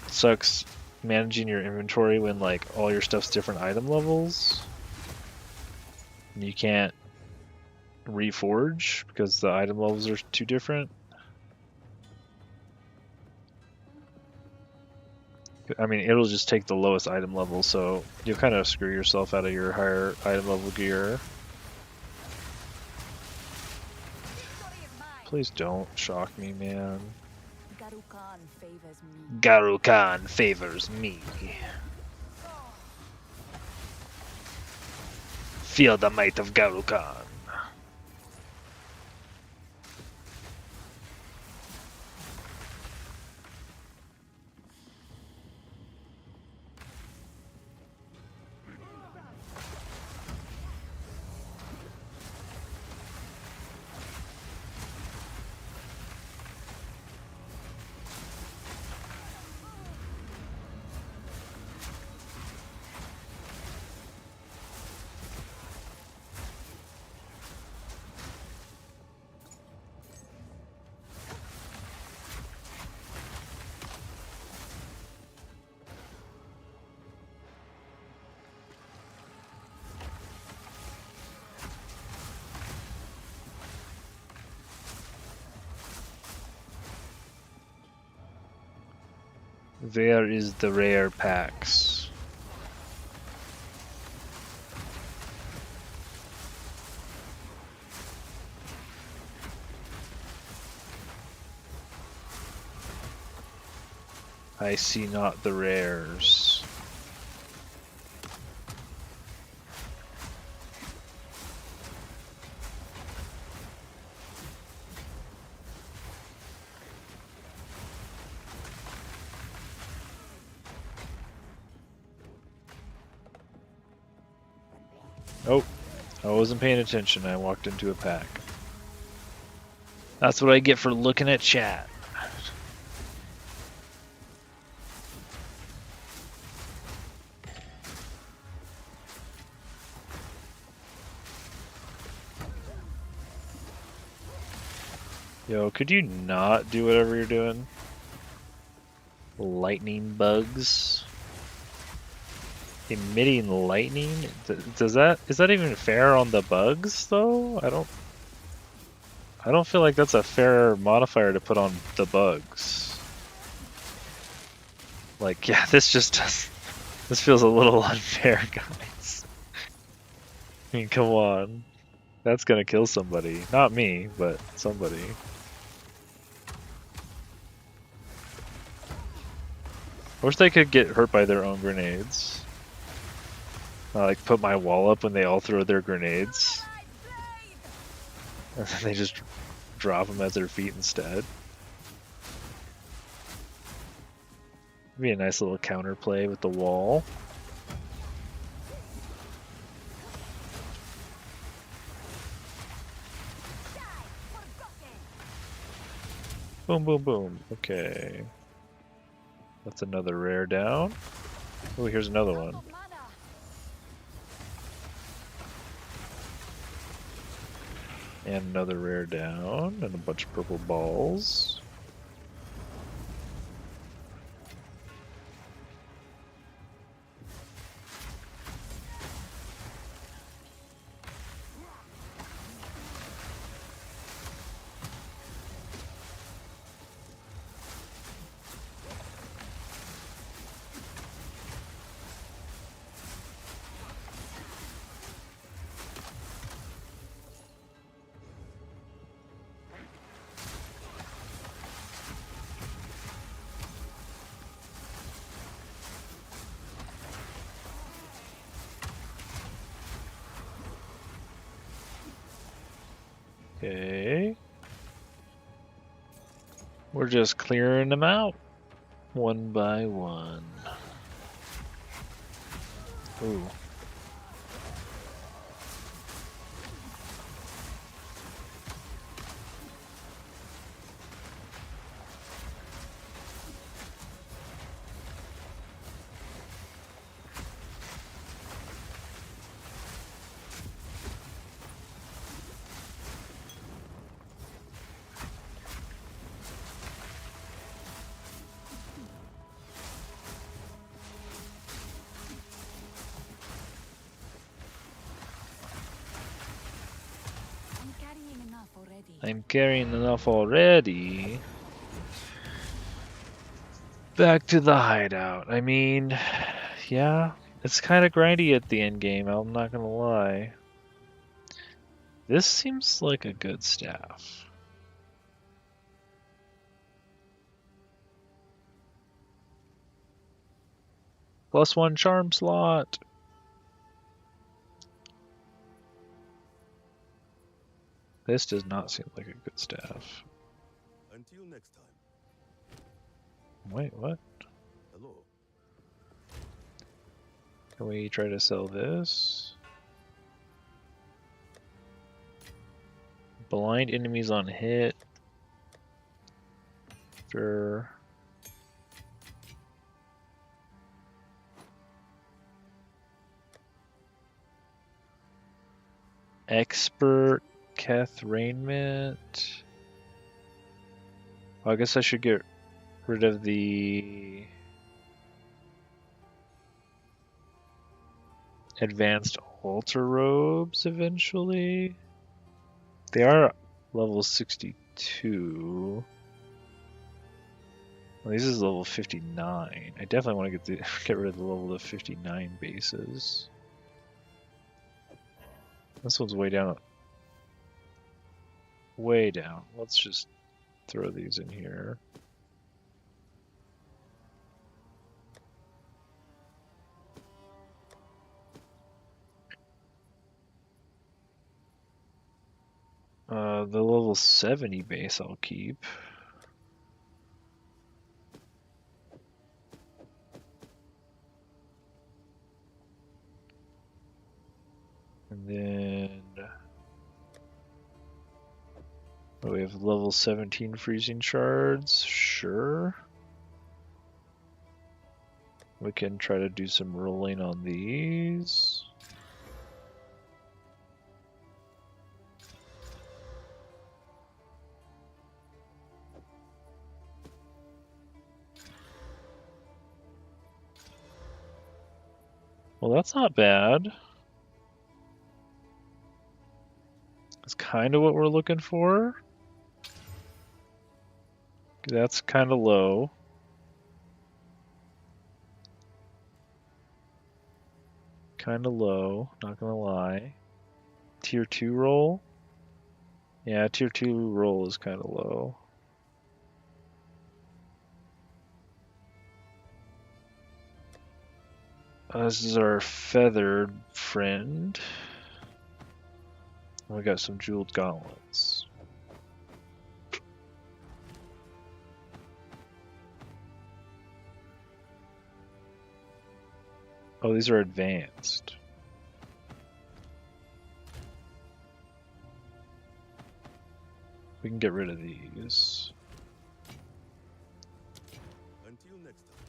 sucks managing your inventory when like all your stuff's different item levels. And you can't reforge because the item levels are too different. I mean, it'll just take the lowest item level, so you'll kind of screw yourself out of your higher item level gear. Victory is mine. Please don't shock me, man. Garukan favors me. Garukan favors me. Feel the might of Garukan. Where is the rare packs? I see not the rares. Oh, I wasn't paying attention. I walked into a pack. That's what I get for looking at chat. Yo, could you not do whatever you're doing? Lightning bugs. Emitting lightning? Is that even fair on the bugs though? I don't feel like that's a fair modifier to put on the bugs. Like, yeah, this feels a little unfair, guys. I mean, come on. That's gonna kill somebody. Not me, but somebody. I wish they could get hurt by their own grenades. Like, put my wall up when they all throw their grenades. And then they just drop them at their feet instead. Be a nice little counterplay with the wall. Boom, boom, boom. Okay. That's another rare down. Oh, here's another one. And another rare down, and a bunch of purple balls. Okay. We're just clearing them out one by one. Ooh. I'm carrying enough already. Back to the hideout. I mean, yeah, it's kind of grindy at the end game, I'm not gonna lie. This seems like a good staff. +1 charm slot. This does not seem like a good staff. Until next time. Wait, what? Hello. Can we try to sell this? Blind enemies on hit. Sure. Expert Keth Raiment. Well, I guess I should get rid of the advanced altar robes eventually. They are level 62. Well, this is level 59. I definitely want to get rid of the level of 59 bases. This one's way down. Way down. Let's just throw these in here. The level 70 base I'll keep. And then Oh, we have level 17 freezing shards. Sure. We can try to do some rolling on these. Well, that's not bad. That's kind of what we're looking for. That's kind of low. Kind of low, not gonna lie. Tier 2 roll? Yeah, tier 2 roll is kind of low. This is our feathered friend. We got some jeweled gauntlets. Oh, these are advanced. We can get rid of these. Until next time.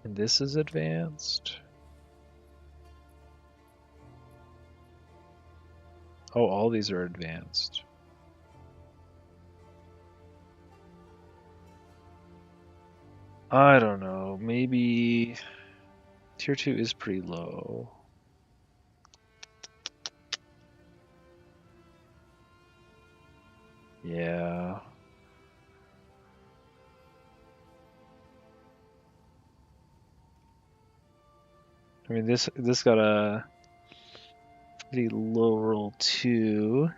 And this is advanced. Oh, all these are advanced. I don't know, maybe tier 2 is pretty low. Yeah. I mean, this got a pretty low roll too.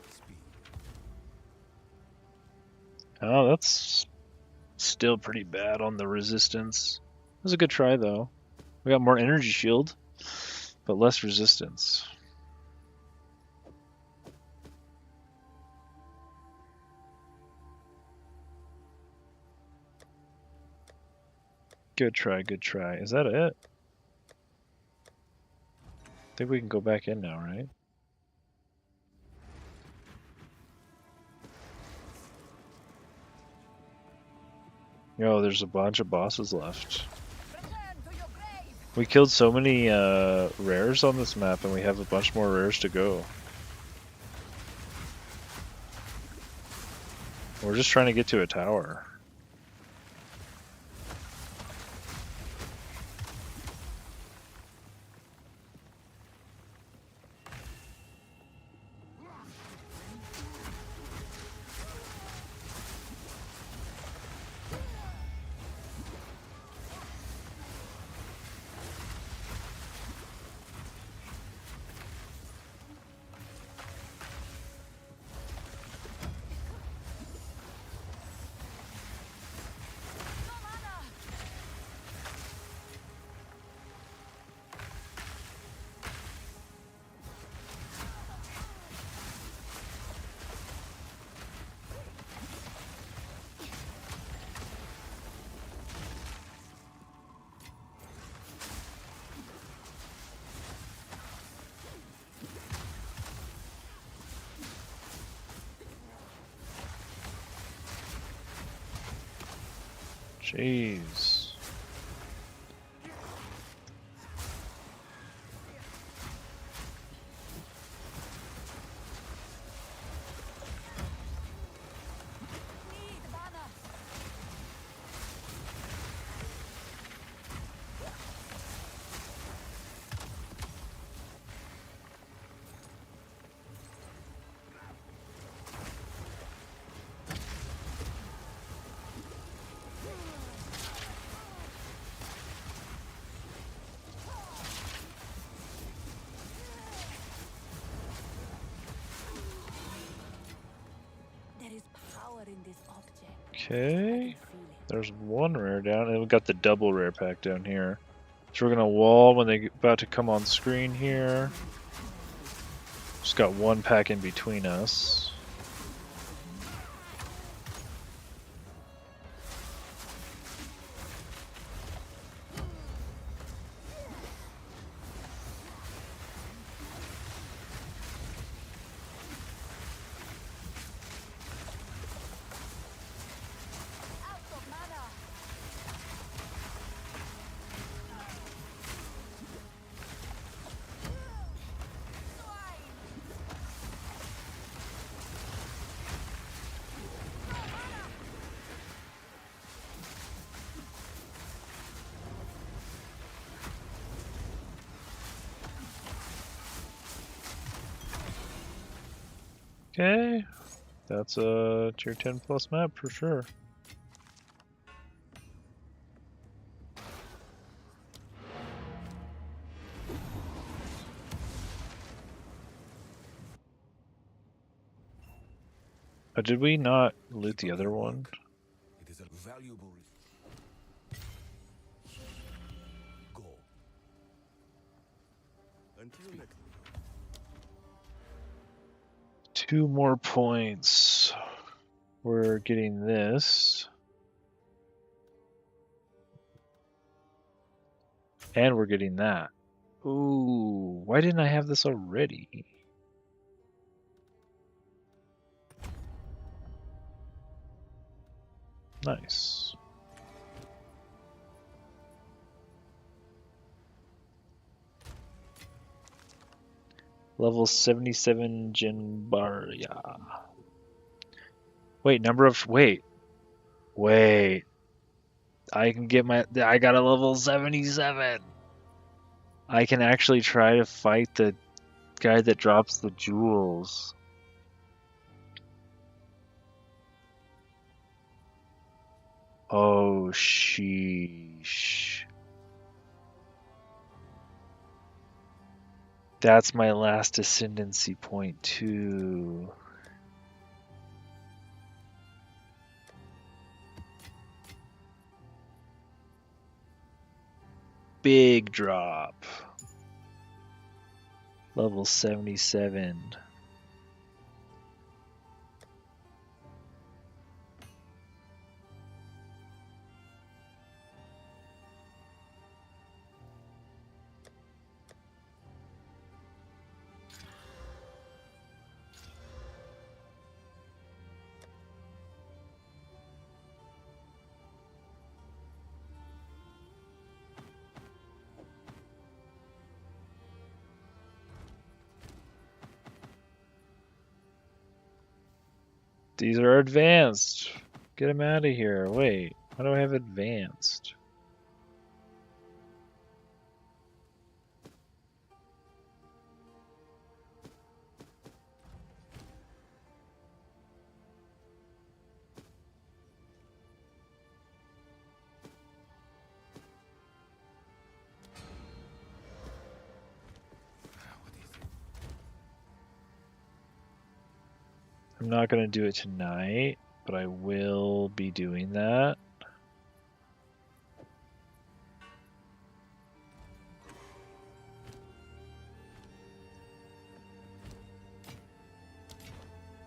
Speed. Oh, that's still pretty bad on the resistance. It was a good try though. We got more energy shield, but less resistance. Good try, good try. Is that it? I think we can go back in now, right? Oh, there's a bunch of bosses left. We killed so many rares on this map, and we have a bunch more rares to go. We're just trying to get to a tower. Jeez. There is power in this object. I Okay. can feel it. There's one rare down, and we got the double rare pack down here. So we're gonna wall when they're about to come on screen here. Just got one pack in between us. Out of mana. Swine. No mana. Okay, that's a tier 10 plus map for sure. Did we not loot the other one? It is a valuable. Go. Until next. 2 more points. We're getting this. And we're getting that. Ooh, why didn't I have this already? Nice. Level 77 Jinbaria. Wait, wait. I can get I got a level 77. I can actually try to fight the guy that drops the jewels. Oh, sheesh. That's my last ascendancy point too. Big drop. Level 77. These are advanced. Get them out of here. Wait, why do I have advanced? I'm not going to do it tonight, but I will be doing that.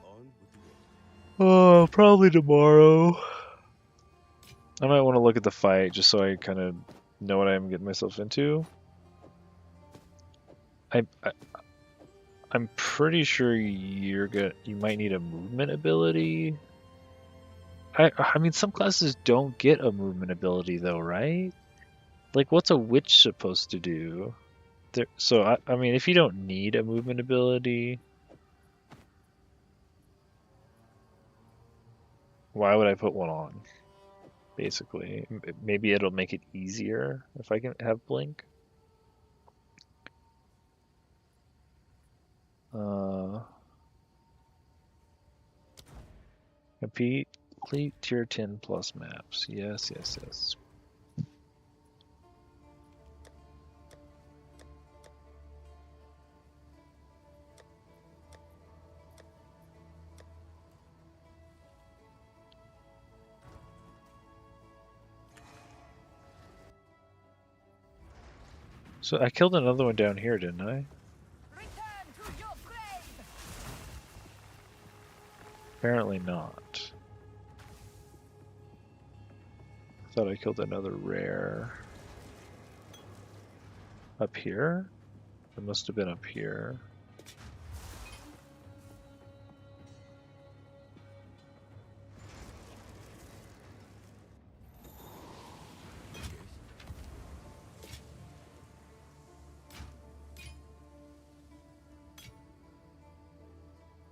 On with the work. Oh, probably tomorrow. I might want to look at the fight just so I kind of know what I'm getting myself into. I'm pretty sure you might need a movement ability. I mean, some classes don't get a movement ability though, right? Like, what's a witch supposed to do? So I mean, if you don't need a movement ability, why would I put one on? Basically, maybe it'll make it easier if I can have blink. Uh, complete tier 10 plus maps. Yes, yes, yes. So I killed another one down here, didn't I? Return to your grave! Apparently not. Thought I killed another rare. Up here? It must have been up here.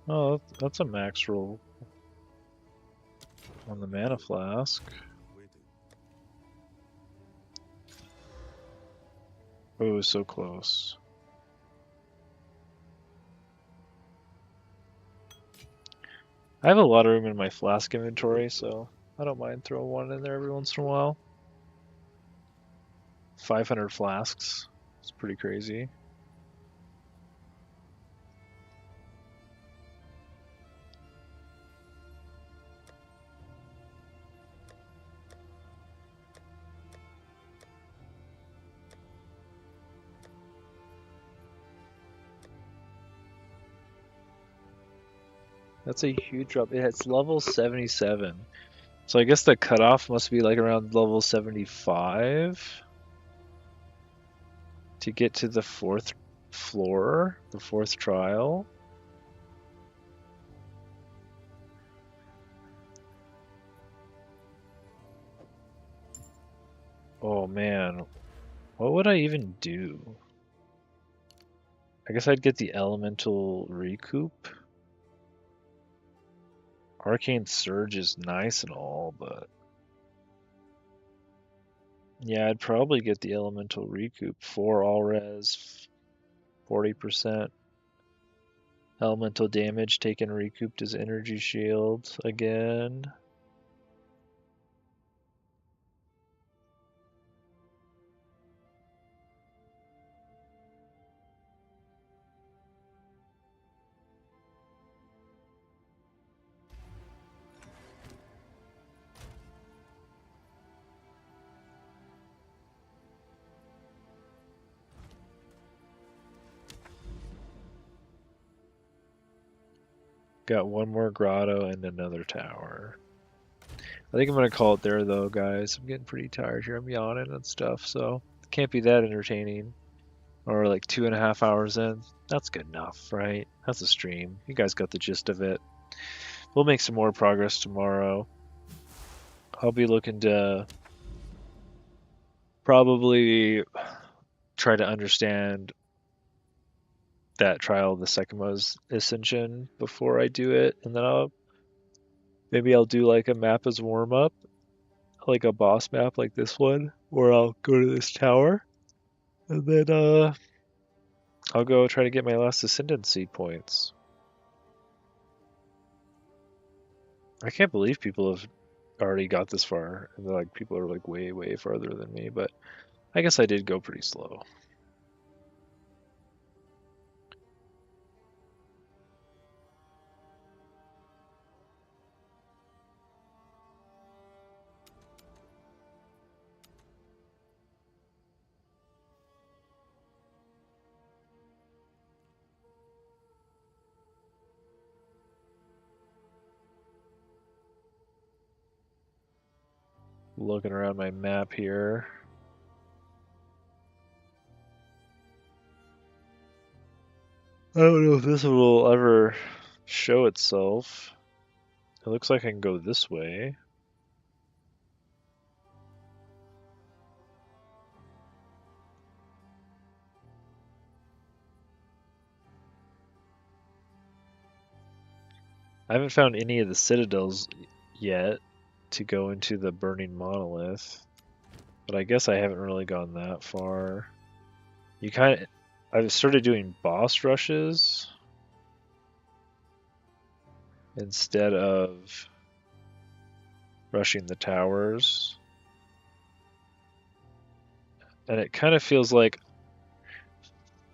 Oh, that's a max roll on the mana flask. Waiting. Oh, so close. I have a lot of room in my flask inventory, so I don't mind throwing one in there every once in a while. 500 flasks. It's pretty crazy. That's a huge drop. It's level 77. So I guess the cutoff must be like around level 75 to get to the 4th floor, the 4th trial. Oh man, what would I even do? I guess I'd get the elemental recoup. Arcane Surge is nice and all, but yeah, I'd probably get the elemental recoup for all res, 40%. Elemental damage taken recouped as energy shield again. Got one more grotto and another tower. I think I'm gonna call it there though, guys. I'm getting pretty tired here. I'm yawning and stuff, so it can't be that entertaining. Or like 2.5 hours in. That's good enough, right? That's a stream. You guys got the gist of it. We'll make some more progress tomorrow. I'll be looking to probably try to understand that trial of the Sekima's Ascension before I do it, and then maybe I'll do like a map as warm up, like a boss map like this one, where I'll go to this tower, and then I'll go try to get my last Ascendancy points. I can't believe people have already got this far, and like people are like way farther than me, but I guess I did go pretty slow. Looking around my map here. I don't know if this will ever show itself. It looks like I can go this way. I haven't found any of the citadels yet to go into the burning monolith, but I guess I haven't really gone that far. I've started doing boss rushes instead of rushing the towers. And it kind of feels like,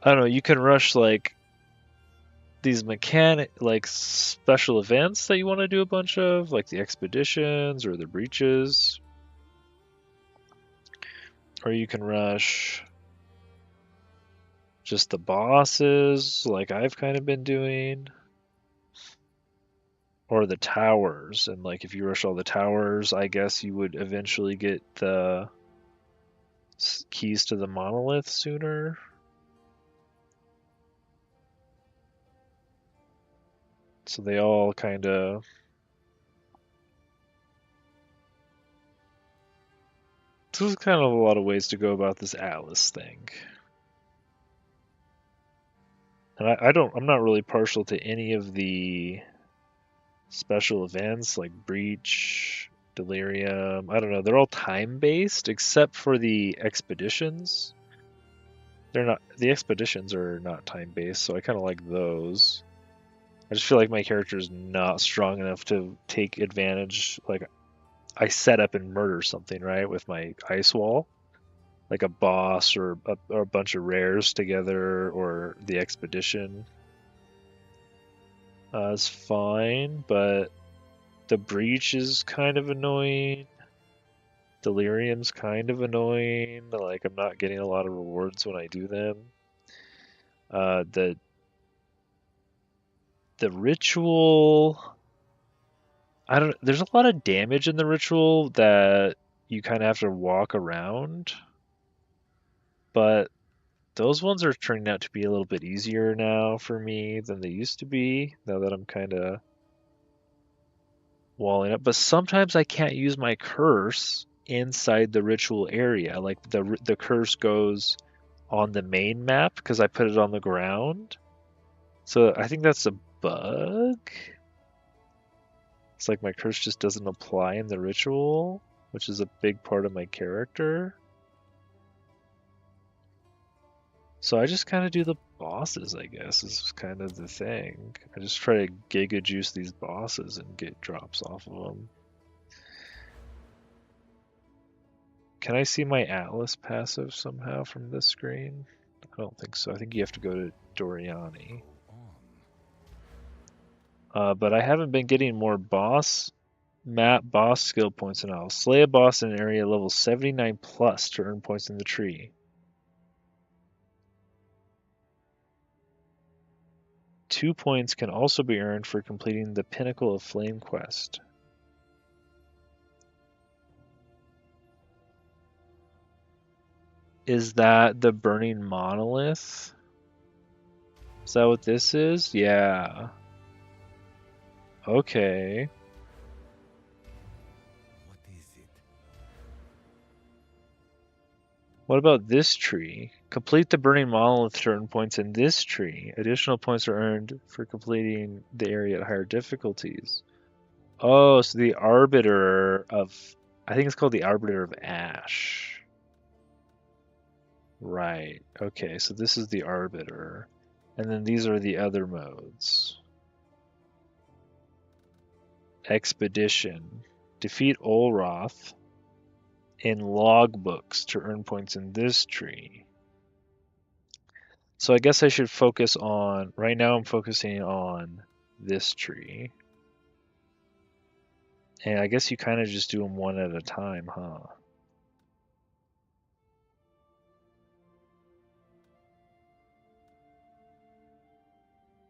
I don't know, you can rush like these like special events that you want to do a bunch of, like the expeditions or the breaches. Or you can rush just the bosses, like I've kind of been doing, or the towers. And like if you rush all the towers, I guess you would eventually get the keys to the monolith sooner. So they all kind of. So there's kind of a lot of ways to go about this Atlas thing. And I'm not really partial to any of the special events like Breach, Delirium. I don't know. They're all time-based except for the expeditions. They're not. The expeditions are not time-based, so I kind of like those. I just feel like my character is not strong enough to take advantage. Like I set up and murder something, right, with my ice wall, like a boss or a bunch of rares together, or the expedition. Is fine, but the breach is kind of annoying. Delirium's kind of annoying. Like I'm not getting a lot of rewards when I do them. The ritual, I don't. There's a lot of damage in the ritual that you kind of have to walk around, but those ones are turning out to be a little bit easier now for me than they used to be. Now that I'm kind of walling up, but sometimes I can't use my curse inside the ritual area. Like the curse goes on the main map because I put it on the ground. So I think that's a bug. It's like my curse just doesn't apply in the ritual, which is a big part of my character. So I just kind of do the bosses, I guess, is kind of the thing. I just try to giga juice these bosses and get drops off of them. Can I see my Atlas passive somehow from this screen? I don't think so. I think you have to go to Doriani. But I haven't been getting more boss skill points and I'll slay a boss in an area level 79 plus to earn points in the tree. 2 points can also be earned for completing the Pinnacle of Flame quest. Is that the burning monolith? Is that what this is? Yeah. Okay. What is it? What about this tree? Complete the burning monolith to earn points in this tree. Additional points are earned for completing the area at higher difficulties. Oh, so the Arbiter of... I think it's called the Arbiter of Ash. Right. Okay, so this is the Arbiter. And then these are the other modes. Expedition. Defeat Olroth in logbooks to earn points in this tree. So I guess I should focus on... Right now I'm focusing on this tree. And I guess you kind of just do them one at a time, huh?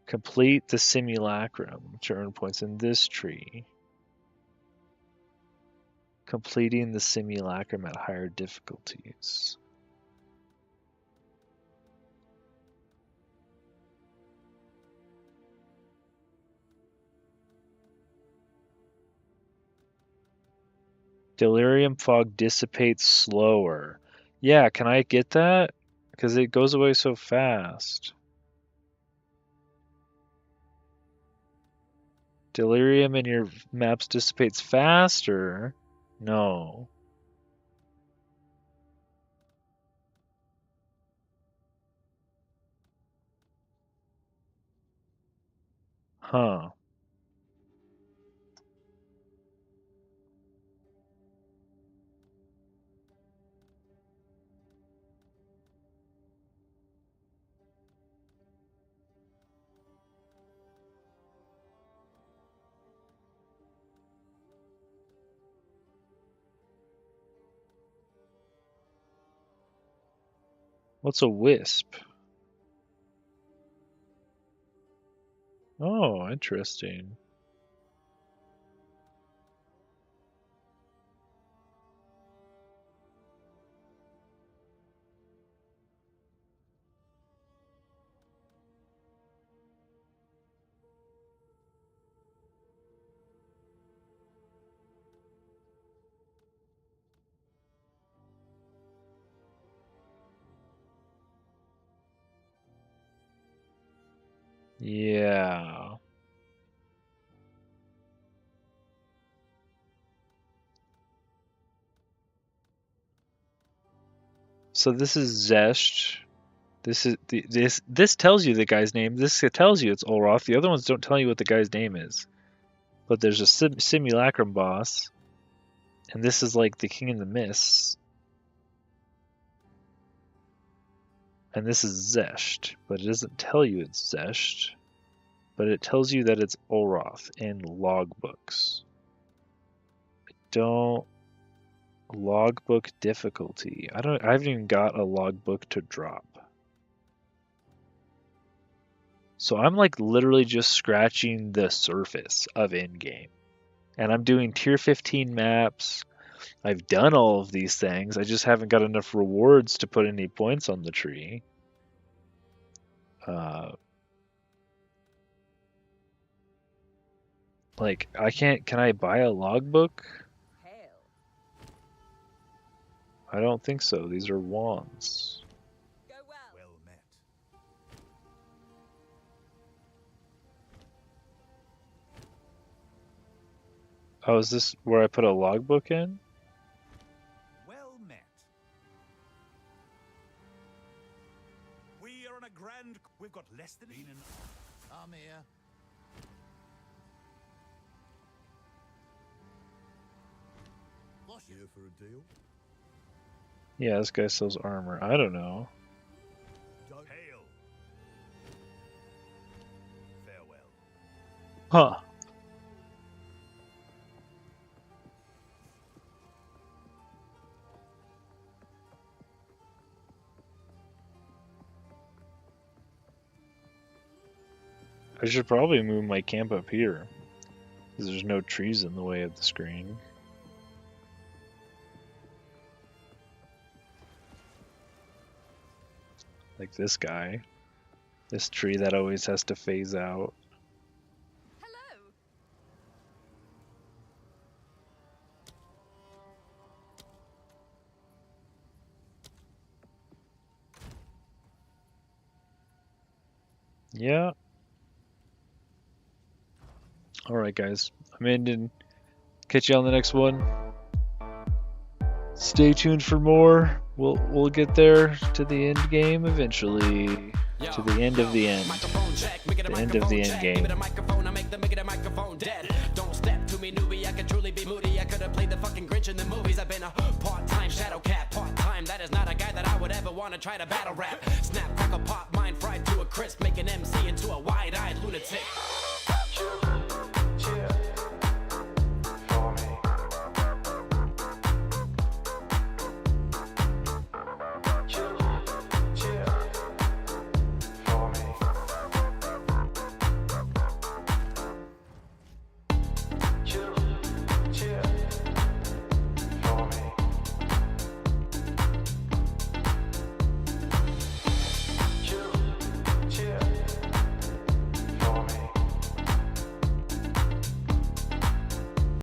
Complete the simulacrum to earn points in this tree. Completing the simulacrum at higher difficulties. Delirium fog dissipates slower. Yeah, can I get that? Because it goes away so fast. Delirium in your maps dissipates faster? No. Huh. What's a wisp? Oh, interesting. Yeah. So this is Zesht. This tells you the guy's name. This tells you it's Olroth. The other ones don't tell you what the guy's name is. But there's a simulacrum boss, and this is like the King of the Mists. And this is Zesht, but it doesn't tell you it's Zesht. But it tells you that it's Olroth in logbooks. Don't logbook difficulty. I haven't even got a logbook to drop. So I'm like literally just scratching the surface of Endgame. And I'm doing tier 15 maps. I've done all of these things. I just haven't got enough rewards to put any points on the tree. Like, can I buy a logbook? I don't think so. These are wands. Well met. Oh, is this where I put a logbook in? Well met. We are on a grand. We've got less than an. I'm here. Here for a deal? Yeah, this guy sells armor. I don't know. Hail. Farewell. Huh. I should probably move my camp up here, because there's no trees in the way of the screen. Like this guy. This tree that always has to phase out. Hello. Yeah. Alright guys, I'm ending. Catch you on the next one. Stay tuned for more. We'll get there to the end game eventually. To the end of the end. The end of the end game. Don't step to me, newbie. I could truly be moody. I could have played the fucking Grinch in the movies. I've been a part-time shadow cat. Part-time, that is not a guy that I would ever want to try to battle rap. Snap, crackle, pop, mind fried to a crisp. Make an MC into a wide-eyed lunatic.